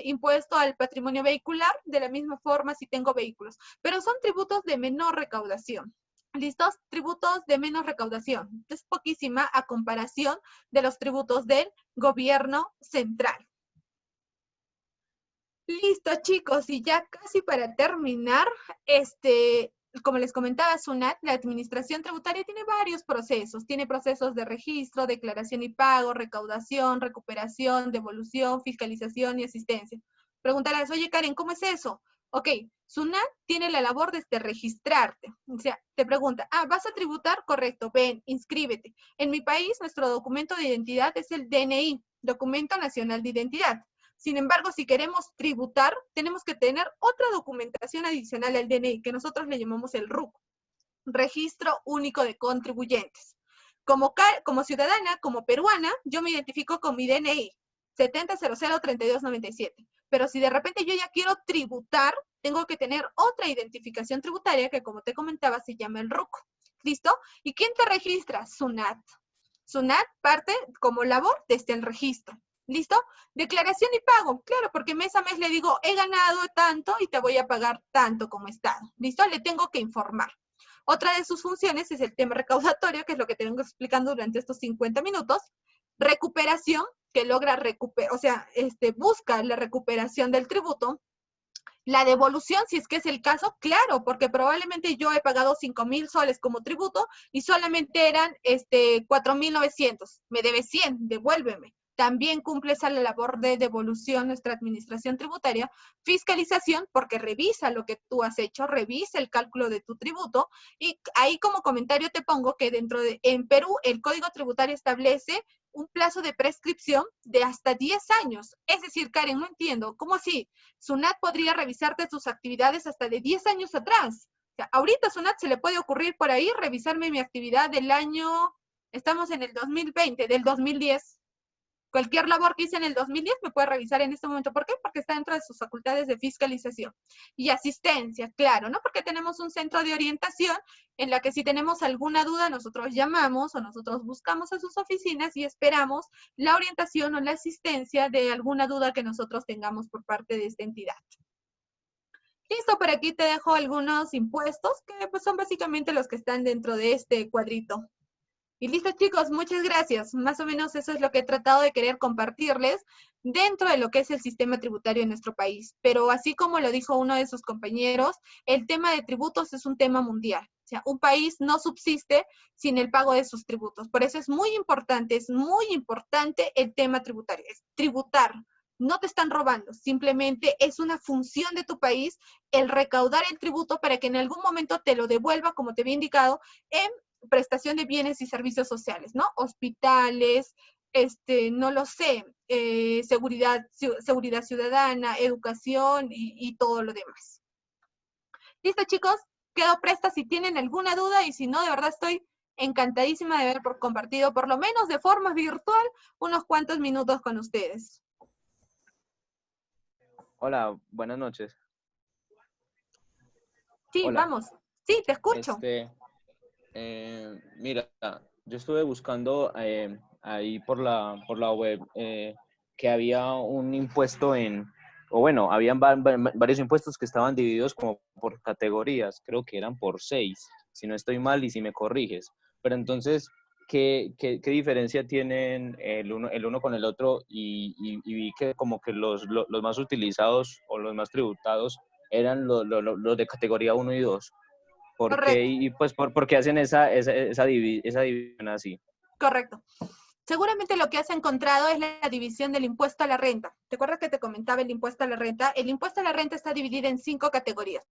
Speaker 1: impuesto al patrimonio vehicular, de la misma forma si tengo vehículos. Pero son tributos de menor recaudación. ¿Listos? Tributos de menos recaudación. Es poquísima a comparación de los tributos del gobierno central. Listo, chicos, y ya casi para terminar, como les comentaba, SUNAT, la Administración Tributaria, tiene varios procesos. Tiene procesos de registro, declaración y pago, recaudación, recuperación, devolución, fiscalización y asistencia. Preguntarás, oye, Karen, ¿cómo es eso? Ok, SUNAT tiene la labor de registrarte. O sea, te pregunta, ¿vas a tributar? Correcto, ven, inscríbete. En mi país, nuestro documento de identidad es el DNI, Documento Nacional de Identidad. Sin embargo, si queremos tributar, tenemos que tener otra documentación adicional al DNI, que nosotros le llamamos el RUC, Registro Único de Contribuyentes. Como ciudadana, como peruana, yo me identifico con mi DNI, 70003297. Pero si de repente yo ya quiero tributar, tengo que tener otra identificación tributaria que, como te comentaba, se llama el RUC. ¿Listo? ¿Y quién te registra? SUNAT. SUNAT parte como labor desde el registro. ¿Listo? Declaración y pago. Claro, porque mes a mes le digo, he ganado tanto y te voy a pagar tanto como Estado. ¿Listo? Le tengo que informar. Otra de sus funciones es el tema recaudatorio, que es lo que te vengo explicando durante estos 50 minutos. Recuperación, que logra recuperar, busca la recuperación del tributo. La devolución, si es que es el caso, claro, porque probablemente yo he pagado 5,000 soles como tributo y solamente eran 4,900. Me debes 100, devuélveme. También cumple esa labor de devolución nuestra administración tributaria. Fiscalización, porque revisa lo que tú has hecho, revisa el cálculo de tu tributo. Y ahí como comentario te pongo que en Perú el Código Tributario establece un plazo de prescripción de hasta 10 años. Es decir, Karen, no entiendo, ¿cómo así? SUNAT podría revisarte tus actividades hasta de 10 años atrás. O sea, ahorita a SUNAT se le puede ocurrir por ahí revisarme mi actividad del año, estamos en el 2020, del 2010. Cualquier labor que hice en el 2010 me puede revisar en este momento. ¿Por qué? Porque está dentro de sus facultades de fiscalización. Y asistencia, claro, ¿no? Porque tenemos un centro de orientación en la que si tenemos alguna duda, nosotros llamamos o nosotros buscamos a sus oficinas y esperamos la orientación o la asistencia de alguna duda que nosotros tengamos por parte de esta entidad. Listo, por aquí te dejo algunos impuestos que pues, son básicamente los que están dentro de este cuadrito. Y listo, chicos, muchas gracias. Más o menos eso es lo que he tratado de querer compartirles dentro de lo que es el sistema tributario en nuestro país. Pero así como lo dijo uno de sus compañeros, el tema de tributos es un tema mundial. O sea, un país no subsiste sin el pago de sus tributos. Por eso es muy importante el tema tributario. Es tributar. No te están robando, simplemente es una función de tu país el recaudar el tributo para que en algún momento te lo devuelva, como te había indicado, en prestación de bienes y servicios sociales, ¿no? Hospitales, no lo sé, seguridad ciudadana, educación y todo lo demás. Listo, chicos, quedo presta si tienen alguna duda y si no, de verdad estoy encantadísima de haber compartido, por lo menos de forma virtual, unos cuantos minutos con ustedes.
Speaker 6: Hola, buenas noches.
Speaker 1: Sí,
Speaker 6: Hola.
Speaker 1: vamos. Sí, te escucho.
Speaker 6: Mira, yo estuve buscando ahí por la web que había un impuesto habían varios impuestos que estaban divididos como por categorías, creo que eran por 6, si no estoy mal y si me corriges. Pero entonces, ¿qué diferencia tienen el uno con el otro? Y vi que como que los más utilizados o los más tributados eran los de categoría 1 y 2. ¿Por qué? Y pues, ¿por qué hacen esa división así?
Speaker 1: Correcto. Seguramente lo que has encontrado es la división del impuesto a la renta. ¿Te acuerdas que te comentaba el impuesto a la renta? El impuesto a la renta está dividido en 5 categorías.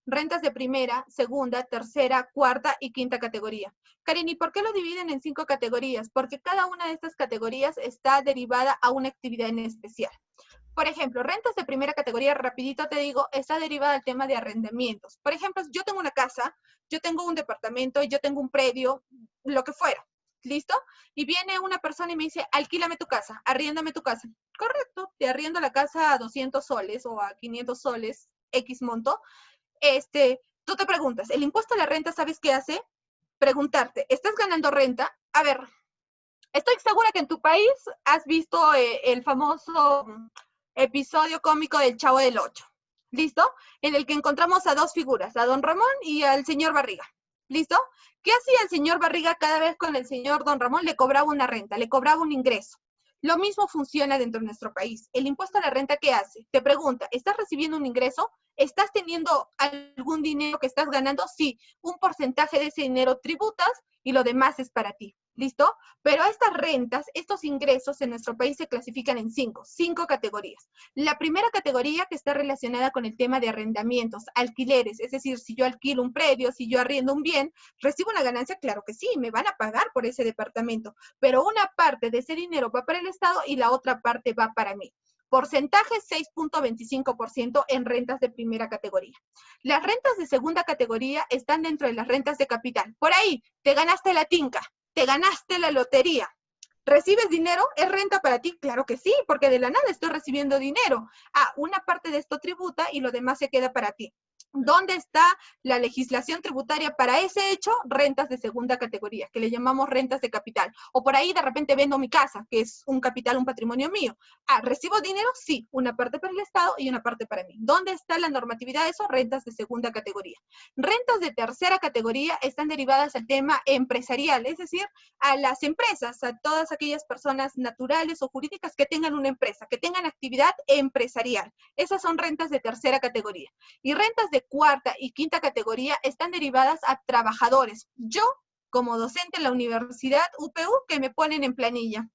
Speaker 1: Rentas de primera, segunda, tercera, cuarta y quinta categoría. Karen, ¿y por qué lo dividen en 5 categorías? Porque cada una de estas categorías está derivada a una actividad en especial. Por ejemplo, rentas de primera categoría, rapidito te digo, está derivada al tema de arrendamientos. Por ejemplo, yo tengo una casa, yo tengo un departamento, yo tengo un predio, lo que fuera. ¿Listo? Y viene una persona y me dice, alquílame tu casa, arriéndame tu casa. Correcto, te arriendo la casa a 200 soles o a 500 soles, X monto. Tú te preguntas, ¿el impuesto a la renta sabes qué hace? Preguntarte, ¿estás ganando renta? A ver, estoy segura que en tu país has visto el famoso episodio cómico del Chavo del Ocho. ¿Listo? En el que encontramos a 2 figuras, a don Ramón y al señor Barriga. ¿Listo? ¿Qué hacía el señor Barriga cada vez con el señor don Ramón? Le cobraba una renta, le cobraba un ingreso. Lo mismo funciona dentro de nuestro país. El impuesto a la renta, ¿qué hace? Te pregunta, ¿estás recibiendo un ingreso? ¿Estás teniendo algún dinero que estás ganando? Sí, un porcentaje de ese dinero tributas y lo demás es para ti. ¿Listo? Pero estas rentas, estos ingresos en nuestro país se clasifican en cinco categorías. La primera categoría que está relacionada con el tema de arrendamientos, alquileres, es decir, si yo alquilo un predio, si yo arriendo un bien, ¿recibo una ganancia? Claro que sí, me van a pagar por ese departamento, pero una parte de ese dinero va para el Estado y la otra parte va para mí. Porcentaje 6.25% en rentas de primera categoría. Las rentas de segunda categoría están dentro de las rentas de capital. Por ahí, te ganaste la tinca, te ganaste la lotería. ¿Recibes dinero? ¿Es renta para ti? Claro que sí, porque de la nada estoy recibiendo dinero. Una parte de esto tributa y lo demás se queda para ti. ¿Dónde está la legislación tributaria para ese hecho? Rentas de segunda categoría, que le llamamos rentas de capital. O por ahí de repente vendo mi casa, que es un capital, un patrimonio mío. ¿Recibo dinero? Sí, una parte para el Estado y una parte para mí. ¿Dónde está la normatividad de eso? Rentas de segunda categoría. Rentas de tercera categoría están derivadas al tema empresarial, es decir, a las empresas, a todas aquellas personas naturales o jurídicas que tengan una empresa, que tengan actividad empresarial. Esas son rentas de tercera categoría. Y rentas de cuarta y quinta categoría están derivadas a trabajadores. Yo, como docente en la Universidad UPU, que me ponen en planilla.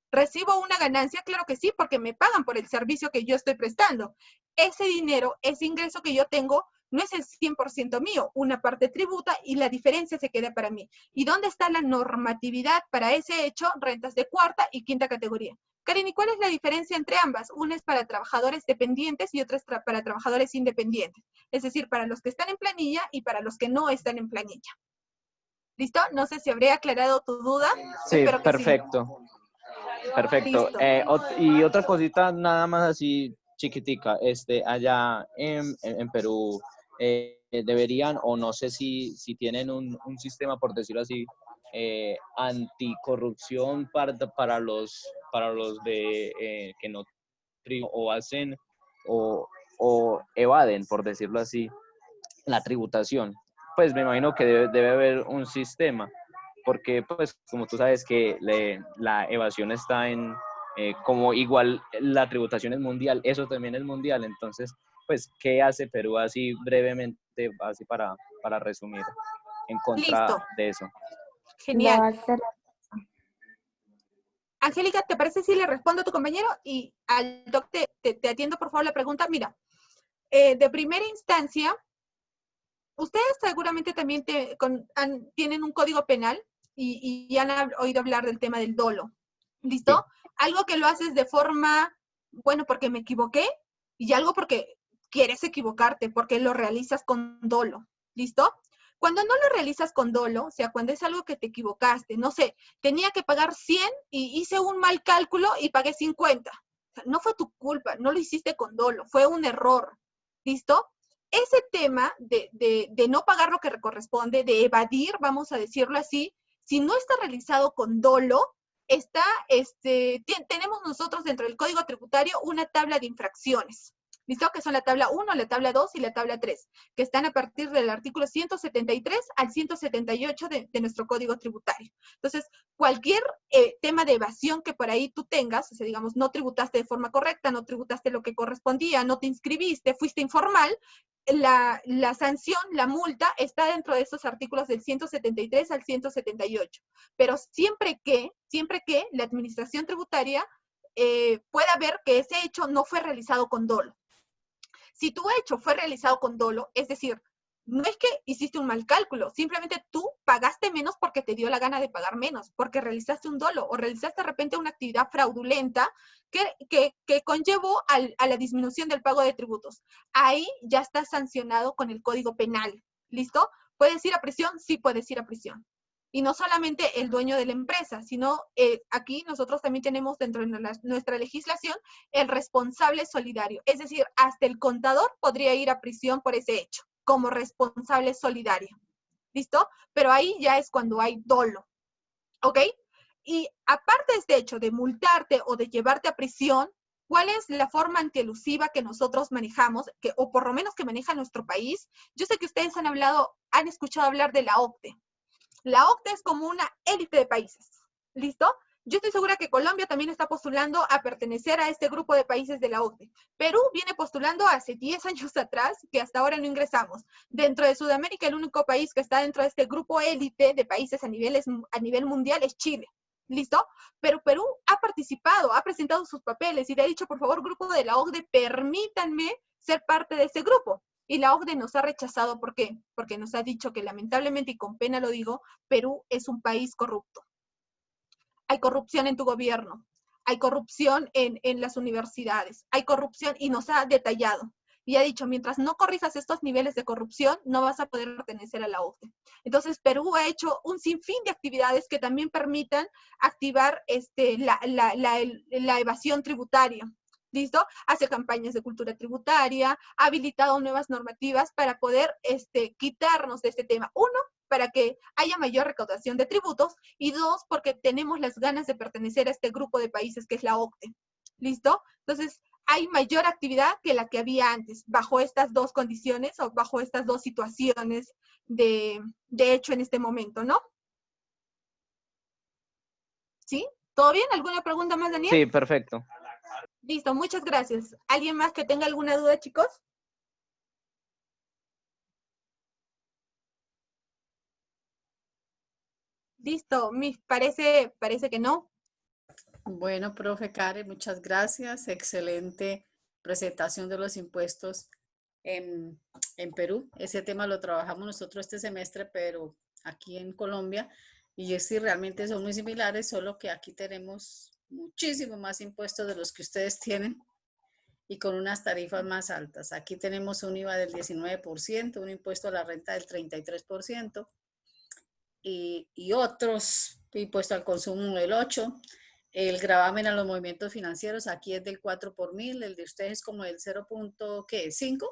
Speaker 1: ¿Recibo una ganancia? Claro que sí, porque me pagan por el servicio que yo estoy prestando. Ese dinero, ese ingreso que yo tengo, no es el 100% mío. Una parte tributa y la diferencia se queda para mí. ¿Y dónde está la normatividad para ese hecho? Rentas de cuarta y quinta categoría. Karen, ¿y cuál es la diferencia entre ambas? Una es para trabajadores dependientes y otra es para trabajadores independientes. Es decir, para los que están en planilla y para los que no están en planilla. ¿Listo? No sé si habré aclarado tu duda.
Speaker 6: Sí,
Speaker 1: Espero que
Speaker 6: perfecto.
Speaker 1: Sí.
Speaker 6: Perfecto.
Speaker 1: Listo.
Speaker 6: Y otra cosita nada más así chiquitica, allá en Perú deberían, o no sé si tienen un sistema, por decirlo así, anticorrupción para los de que no o hacen o evaden, por decirlo así, la tributación. Pues me imagino que debe haber un sistema, porque pues como tú sabes que la evasión está como igual la tributación es mundial, eso también es mundial, entonces pues ¿qué hace Perú así brevemente, así para resumir, en contra
Speaker 1: Listo.
Speaker 6: de eso?
Speaker 1: Genial.
Speaker 3: Va a ser-
Speaker 1: Angélica, ¿te parece si le respondo a tu compañero? Y al doctor te atiendo por favor la pregunta. Mira, de primera instancia, ustedes seguramente también tienen un código penal y han oído hablar del tema del dolo. ¿Listo?
Speaker 6: Sí.
Speaker 1: Algo que lo haces de forma, bueno, porque me equivoqué, y algo porque quieres equivocarte, porque lo realizas con dolo. ¿Listo? Cuando no lo realizas con dolo, o sea, cuando es algo que te equivocaste, no sé, tenía que pagar 100 y hice un mal cálculo y pagué 50. O sea, no fue tu culpa, no lo hiciste con dolo, fue un error. ¿Listo? Ese tema de no pagar lo que corresponde, de evadir, vamos a decirlo así, si no está realizado con dolo, tenemos nosotros dentro del Código Tributario una tabla de infracciones. ¿Listo? Que son la tabla 1, la tabla 2 y la tabla 3, que están a partir del artículo 173 al 178 de nuestro Código Tributario. Entonces, cualquier tema de evasión que por ahí tú tengas, o sea, digamos, no tributaste de forma correcta, no tributaste lo que correspondía, no te inscribiste, fuiste informal, la sanción, la multa, está dentro de esos artículos del 173 al 178. Pero siempre que la administración tributaria pueda ver que ese hecho no fue realizado con dolo. Si tu hecho fue realizado con dolo, es decir, no es que hiciste un mal cálculo, simplemente tú pagaste menos porque te dio la gana de pagar menos, porque realizaste un dolo o realizaste de repente una actividad fraudulenta que conllevó a la disminución del pago de tributos. Ahí ya está sancionado con el Código Penal. ¿Listo? ¿Puedes ir a prisión? Sí, puedes ir a prisión. Y no solamente el dueño de la empresa, sino aquí nosotros también tenemos dentro de nuestra legislación el responsable solidario. Es decir, hasta el contador podría ir a prisión por ese hecho, como responsable solidario. ¿Listo? Pero ahí ya es cuando hay dolo. ¿Ok? Y aparte de este hecho de multarte o de llevarte a prisión, ¿cuál es la forma antielusiva que nosotros manejamos, o por lo menos que maneja nuestro país? Yo sé que ustedes han escuchado hablar de la OCDE. La OCDE es como una élite de países, ¿listo? Yo estoy segura que Colombia también está postulando a pertenecer a este grupo de países de la OCDE. Perú viene postulando hace 10 años atrás, que hasta ahora no ingresamos. Dentro de Sudamérica, el único país que está dentro de este grupo élite de países a nivel mundial es Chile. ¿Listo? Pero Perú ha participado, ha presentado sus papeles y le ha dicho, por favor, grupo de la OCDE, permítanme ser parte de ese grupo. Y la OCDE nos ha rechazado. ¿Por qué? Porque nos ha dicho que lamentablemente, y con pena lo digo, Perú es un país corrupto. Hay corrupción en tu gobierno, hay corrupción en las universidades, hay corrupción y nos ha detallado. Y ha dicho, mientras no corrijas estos niveles de corrupción, no vas a poder pertenecer a la OCDE. Entonces, Perú ha hecho un sinfín de actividades que también permitan activar la evasión tributaria. ¿Listo? Hace campañas de cultura tributaria, ha habilitado nuevas normativas para poder quitarnos de este tema. Uno, para que haya mayor recaudación de tributos, y dos, porque tenemos las ganas de pertenecer a este grupo de países que es la OCDE. ¿Listo? Entonces, hay mayor actividad que la que había antes, bajo estas dos condiciones o bajo estas dos situaciones de hecho en este momento, ¿no? ¿Sí? ¿Todo bien? ¿Alguna pregunta más, Daniel?
Speaker 6: Sí, perfecto.
Speaker 1: Listo, muchas gracias. ¿Alguien más que tenga alguna duda, chicos? Listo, parece que no.
Speaker 2: Bueno, profe Karen, muchas gracias. Excelente presentación de los impuestos en Perú. Ese tema lo trabajamos nosotros este semestre, pero aquí en Colombia. Y sí, realmente son muy similares, solo que aquí tenemos muchísimo más impuestos de los que ustedes tienen y con unas tarifas más altas. Aquí tenemos un IVA del 19%, un impuesto a la renta del 33% y otros, impuesto al consumo del 8%. El gravamen a los movimientos financieros aquí es del 4 por mil, el de ustedes es como del 0.5.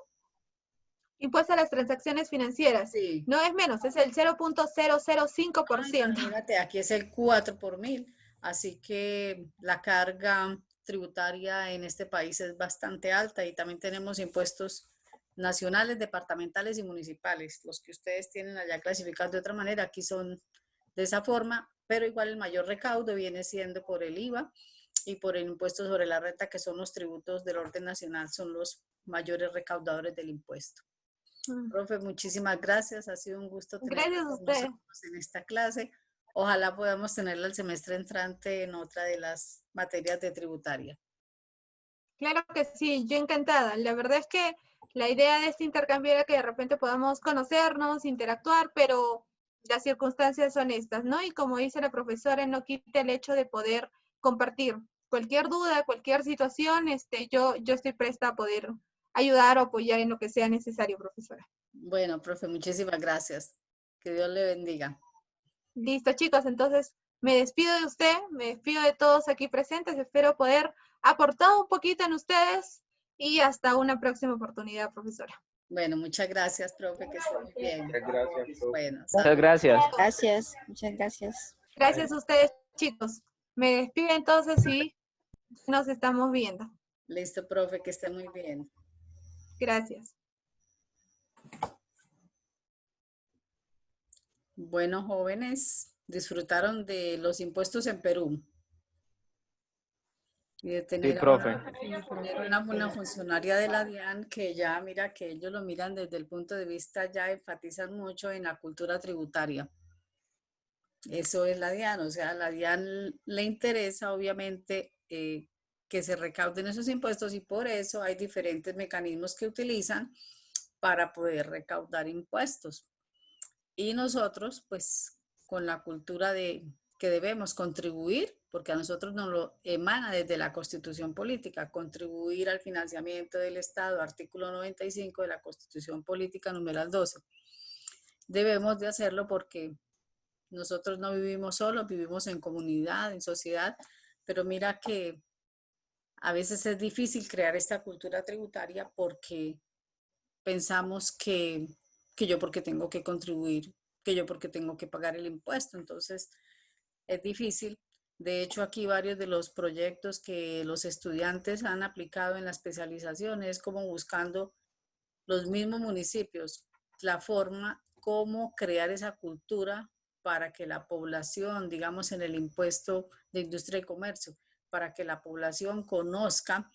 Speaker 1: Impuesto a las transacciones financieras.
Speaker 2: Sí.
Speaker 1: No es menos, es el 0.005%.
Speaker 2: Imagínate, aquí es el 4 por mil, así que la carga tributaria en este país es bastante alta y también tenemos impuestos nacionales, departamentales y municipales. Los que ustedes tienen allá clasificados de otra manera, aquí son de esa forma, pero igual el mayor recaudo viene siendo por el IVA y por el impuesto sobre la renta, que son los tributos del orden nacional, son los mayores recaudadores del impuesto. Profe, muchísimas gracias. Ha sido un gusto tenerla con nosotros en esta clase. Ojalá podamos tenerla el semestre entrante en otra de las materias de tributaria.
Speaker 1: Claro que sí, yo encantada. La verdad es que la idea de este intercambio era que de repente podamos conocernos, interactuar, pero las circunstancias son estas, ¿no? Y como dice la profesora, no quita el hecho de poder compartir cualquier duda, cualquier situación, yo estoy presta a poder ayudar o apoyar en lo que sea necesario, profesora.
Speaker 2: Bueno, profe, muchísimas gracias. Que Dios le bendiga.
Speaker 1: Listo, chicos, entonces me despido de usted, me despido de todos aquí presentes, espero poder aportar un poquito en ustedes y hasta una próxima oportunidad, profesora.
Speaker 2: Bueno, muchas gracias, profe, que esté muy bien.
Speaker 7: Muchas gracias, profe.
Speaker 2: Bueno,
Speaker 6: Muchas gracias.
Speaker 3: Gracias, muchas gracias.
Speaker 1: Gracias a ustedes, chicos. Me despido entonces y nos estamos viendo.
Speaker 2: listo, profe, que esté muy bien.
Speaker 1: Gracias.
Speaker 2: Bueno, jóvenes, disfrutaron de los impuestos en Perú y de tener
Speaker 6: Sí, profe.
Speaker 2: una funcionaria de la DIAN que ya mira que ellos lo miran desde el punto de vista, ya enfatizan mucho en la cultura tributaria. Eso es la DIAN, o sea, la DIAN le interesa obviamente que se recauden esos impuestos y por eso hay diferentes mecanismos que utilizan para poder recaudar impuestos. Y nosotros, pues, con la cultura de que debemos contribuir, porque a nosotros nos lo emana desde la Constitución Política, contribuir al financiamiento del Estado, artículo 95 de la Constitución Política, numeral 12. Debemos de hacerlo porque nosotros no vivimos solos, vivimos en comunidad, en sociedad, pero mira que a veces es difícil crear esta cultura tributaria porque pensamos que yo porque tengo que contribuir, que yo porque tengo que pagar el impuesto. Entonces, es difícil. De hecho, aquí varios de los proyectos que los estudiantes han aplicado en la especialización es como buscando los mismos municipios, la forma cómo crear esa cultura para que la población, digamos, en el impuesto de Industria y Comercio, para que la población conozca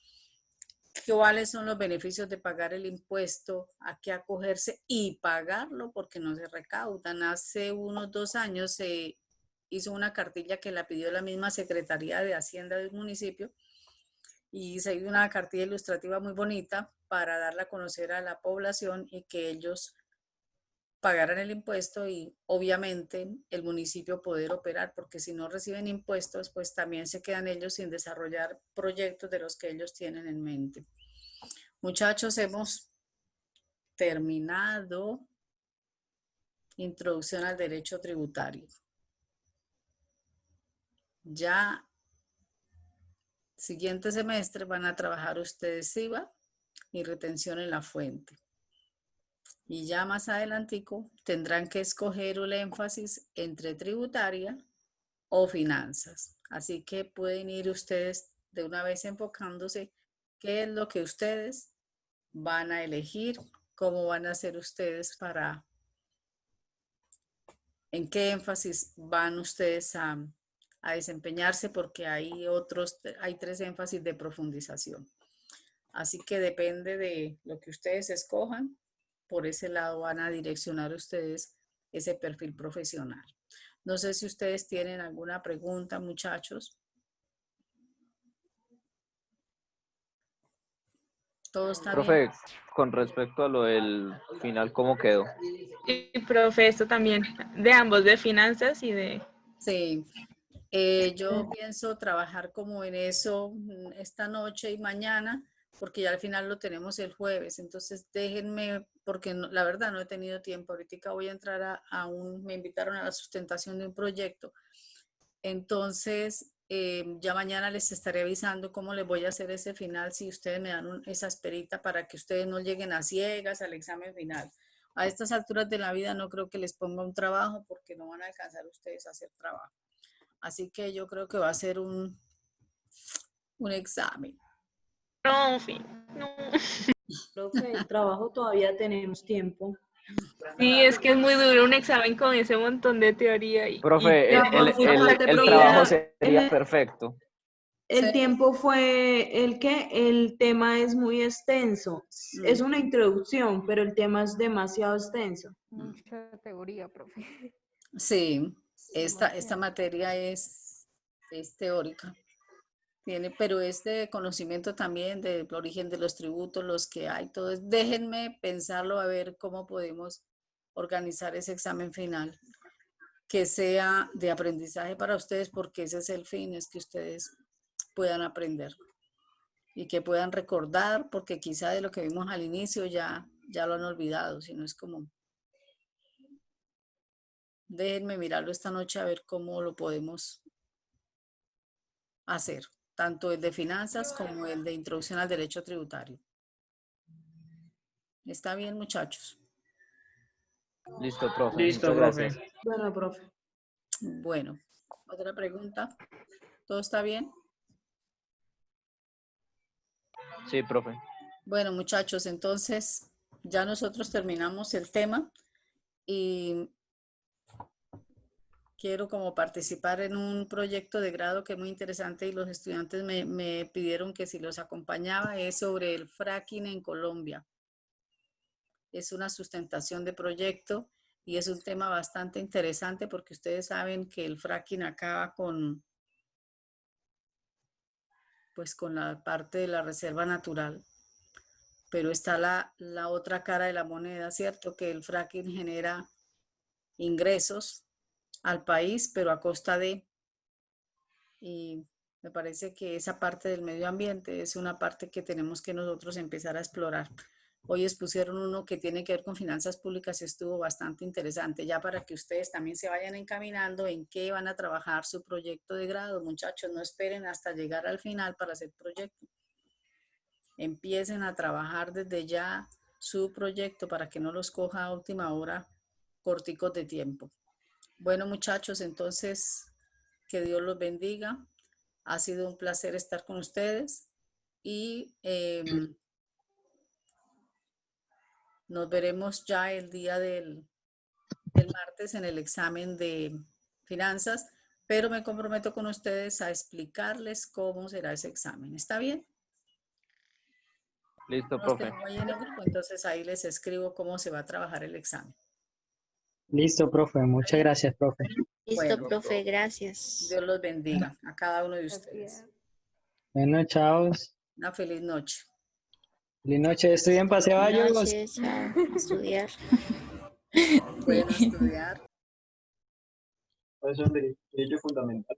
Speaker 2: cuáles son los beneficios de pagar el impuesto, a qué acogerse y pagarlo porque no se recaudan. Hace unos 2 años se hizo una cartilla que la pidió la misma Secretaría de Hacienda del municipio y se hizo una cartilla ilustrativa muy bonita para darla a conocer a la población y que ellos pagaran el impuesto y obviamente el municipio poder operar, porque si no reciben impuestos, pues también se quedan ellos sin desarrollar proyectos de los que ellos tienen en mente. Muchachos, hemos terminado introducción al derecho tributario. Ya siguiente semestre van a trabajar ustedes IVA y retención en la fuente. Y ya más adelantico tendrán que escoger el énfasis entre tributaria o finanzas. Así que pueden ir ustedes de una vez enfocándose qué es lo que ustedes van a elegir, cómo van a hacer ustedes en qué énfasis van ustedes a desempeñarse, porque hay 3 énfasis de profundización. Así que depende de lo que ustedes escojan, por ese lado van a direccionar ustedes ese perfil profesional. No sé si ustedes tienen alguna pregunta, muchachos. ¿Todo está
Speaker 6: Profe,
Speaker 2: bien?
Speaker 6: con respecto a lo del final, ¿cómo quedó?
Speaker 5: Y profe, esto también, de ambos, de finanzas y de...
Speaker 2: Sí. Yo pienso trabajar como en eso esta noche y mañana, porque ya al final lo tenemos el jueves. Entonces déjenme, porque la verdad no he tenido tiempo. Ahorita voy a entrar me invitaron a la sustentación de un proyecto. Entonces ya mañana les estaré avisando cómo les voy a hacer ese final, si ustedes me dan esa esperita para que ustedes no lleguen a ciegas al examen final. A estas alturas de la vida no creo que les ponga un trabajo porque no van a alcanzar ustedes a hacer trabajo. Así que yo creo que va a ser un examen.
Speaker 5: Profe, no.
Speaker 7: Profe, el trabajo todavía tenemos tiempo.
Speaker 5: Sí, es que es muy duro un examen con ese montón de teoría.
Speaker 6: Profe,
Speaker 7: Ya, aparte,
Speaker 6: el
Speaker 7: profe,
Speaker 6: trabajo sería perfecto.
Speaker 7: el
Speaker 2: Sí.
Speaker 7: tiempo fue el tema es muy extenso. Es una introducción, pero el tema es demasiado extenso.
Speaker 1: Mucha teoría, profe.
Speaker 2: Sí, esta materia es teórica. Pero es de conocimiento también del origen de los tributos, los que hay, todo. Déjenme pensarlo a ver cómo podemos organizar ese examen final, que sea de aprendizaje para ustedes, porque ese es el fin, es que ustedes puedan aprender y que puedan recordar, porque quizá de lo que vimos al inicio ya lo han olvidado, sino es como, déjenme mirarlo esta noche a ver cómo lo podemos hacer, tanto el de finanzas como el de introducción al derecho tributario. ¿Está bien, muchachos?
Speaker 6: Listo, profe.
Speaker 8: Listo,
Speaker 6: Muchas
Speaker 8: profe.
Speaker 6: gracias.
Speaker 7: Bueno, profe.
Speaker 2: Bueno, otra pregunta. ¿Todo está bien?
Speaker 6: Sí, profe.
Speaker 2: Bueno, muchachos, entonces ya nosotros terminamos el tema y quiero como participar en un proyecto de grado que es muy interesante y los estudiantes me pidieron que si los acompañaba, es sobre el fracking en Colombia. Es una sustentación de proyecto y es un tema bastante interesante porque ustedes saben que el fracking acaba con la parte de la reserva natural. Pero está la otra cara de la moneda, ¿cierto? Que el fracking genera ingresos al país, pero a costa de... Y me parece que esa parte del medio ambiente es una parte que tenemos que nosotros empezar a explorar. Hoy expusieron uno que tiene que ver con finanzas públicas y estuvo bastante interesante, ya para que ustedes también se vayan encaminando en qué van a trabajar su proyecto de grado. Muchachos, no esperen hasta llegar al final para hacer proyecto. Empiecen a trabajar desde ya su proyecto para que no los coja a última hora corticos de tiempo. Bueno, muchachos, entonces que Dios los bendiga. Ha sido un placer estar con ustedes y nos veremos ya el día del martes en el examen de finanzas. pero me comprometo con ustedes a explicarles cómo será ese examen. ¿Está bien?
Speaker 6: Listo,
Speaker 2: Los
Speaker 6: profe.
Speaker 2: tengo ahí en el grupo, entonces ahí les escribo cómo se va a trabajar el examen.
Speaker 8: Listo, profe. Muchas gracias, profe.
Speaker 3: Listo,
Speaker 2: Bueno,
Speaker 3: profe, gracias.
Speaker 2: Dios los bendiga a cada uno de ustedes.
Speaker 8: Bueno, chao.
Speaker 2: Una feliz noche.
Speaker 8: Feliz noche. Estudien para
Speaker 3: Buenas
Speaker 8: Ceballos.
Speaker 3: noches, chao. A estudiar.
Speaker 2: Pueden estudiar.
Speaker 9: Eso es derecho fundamental.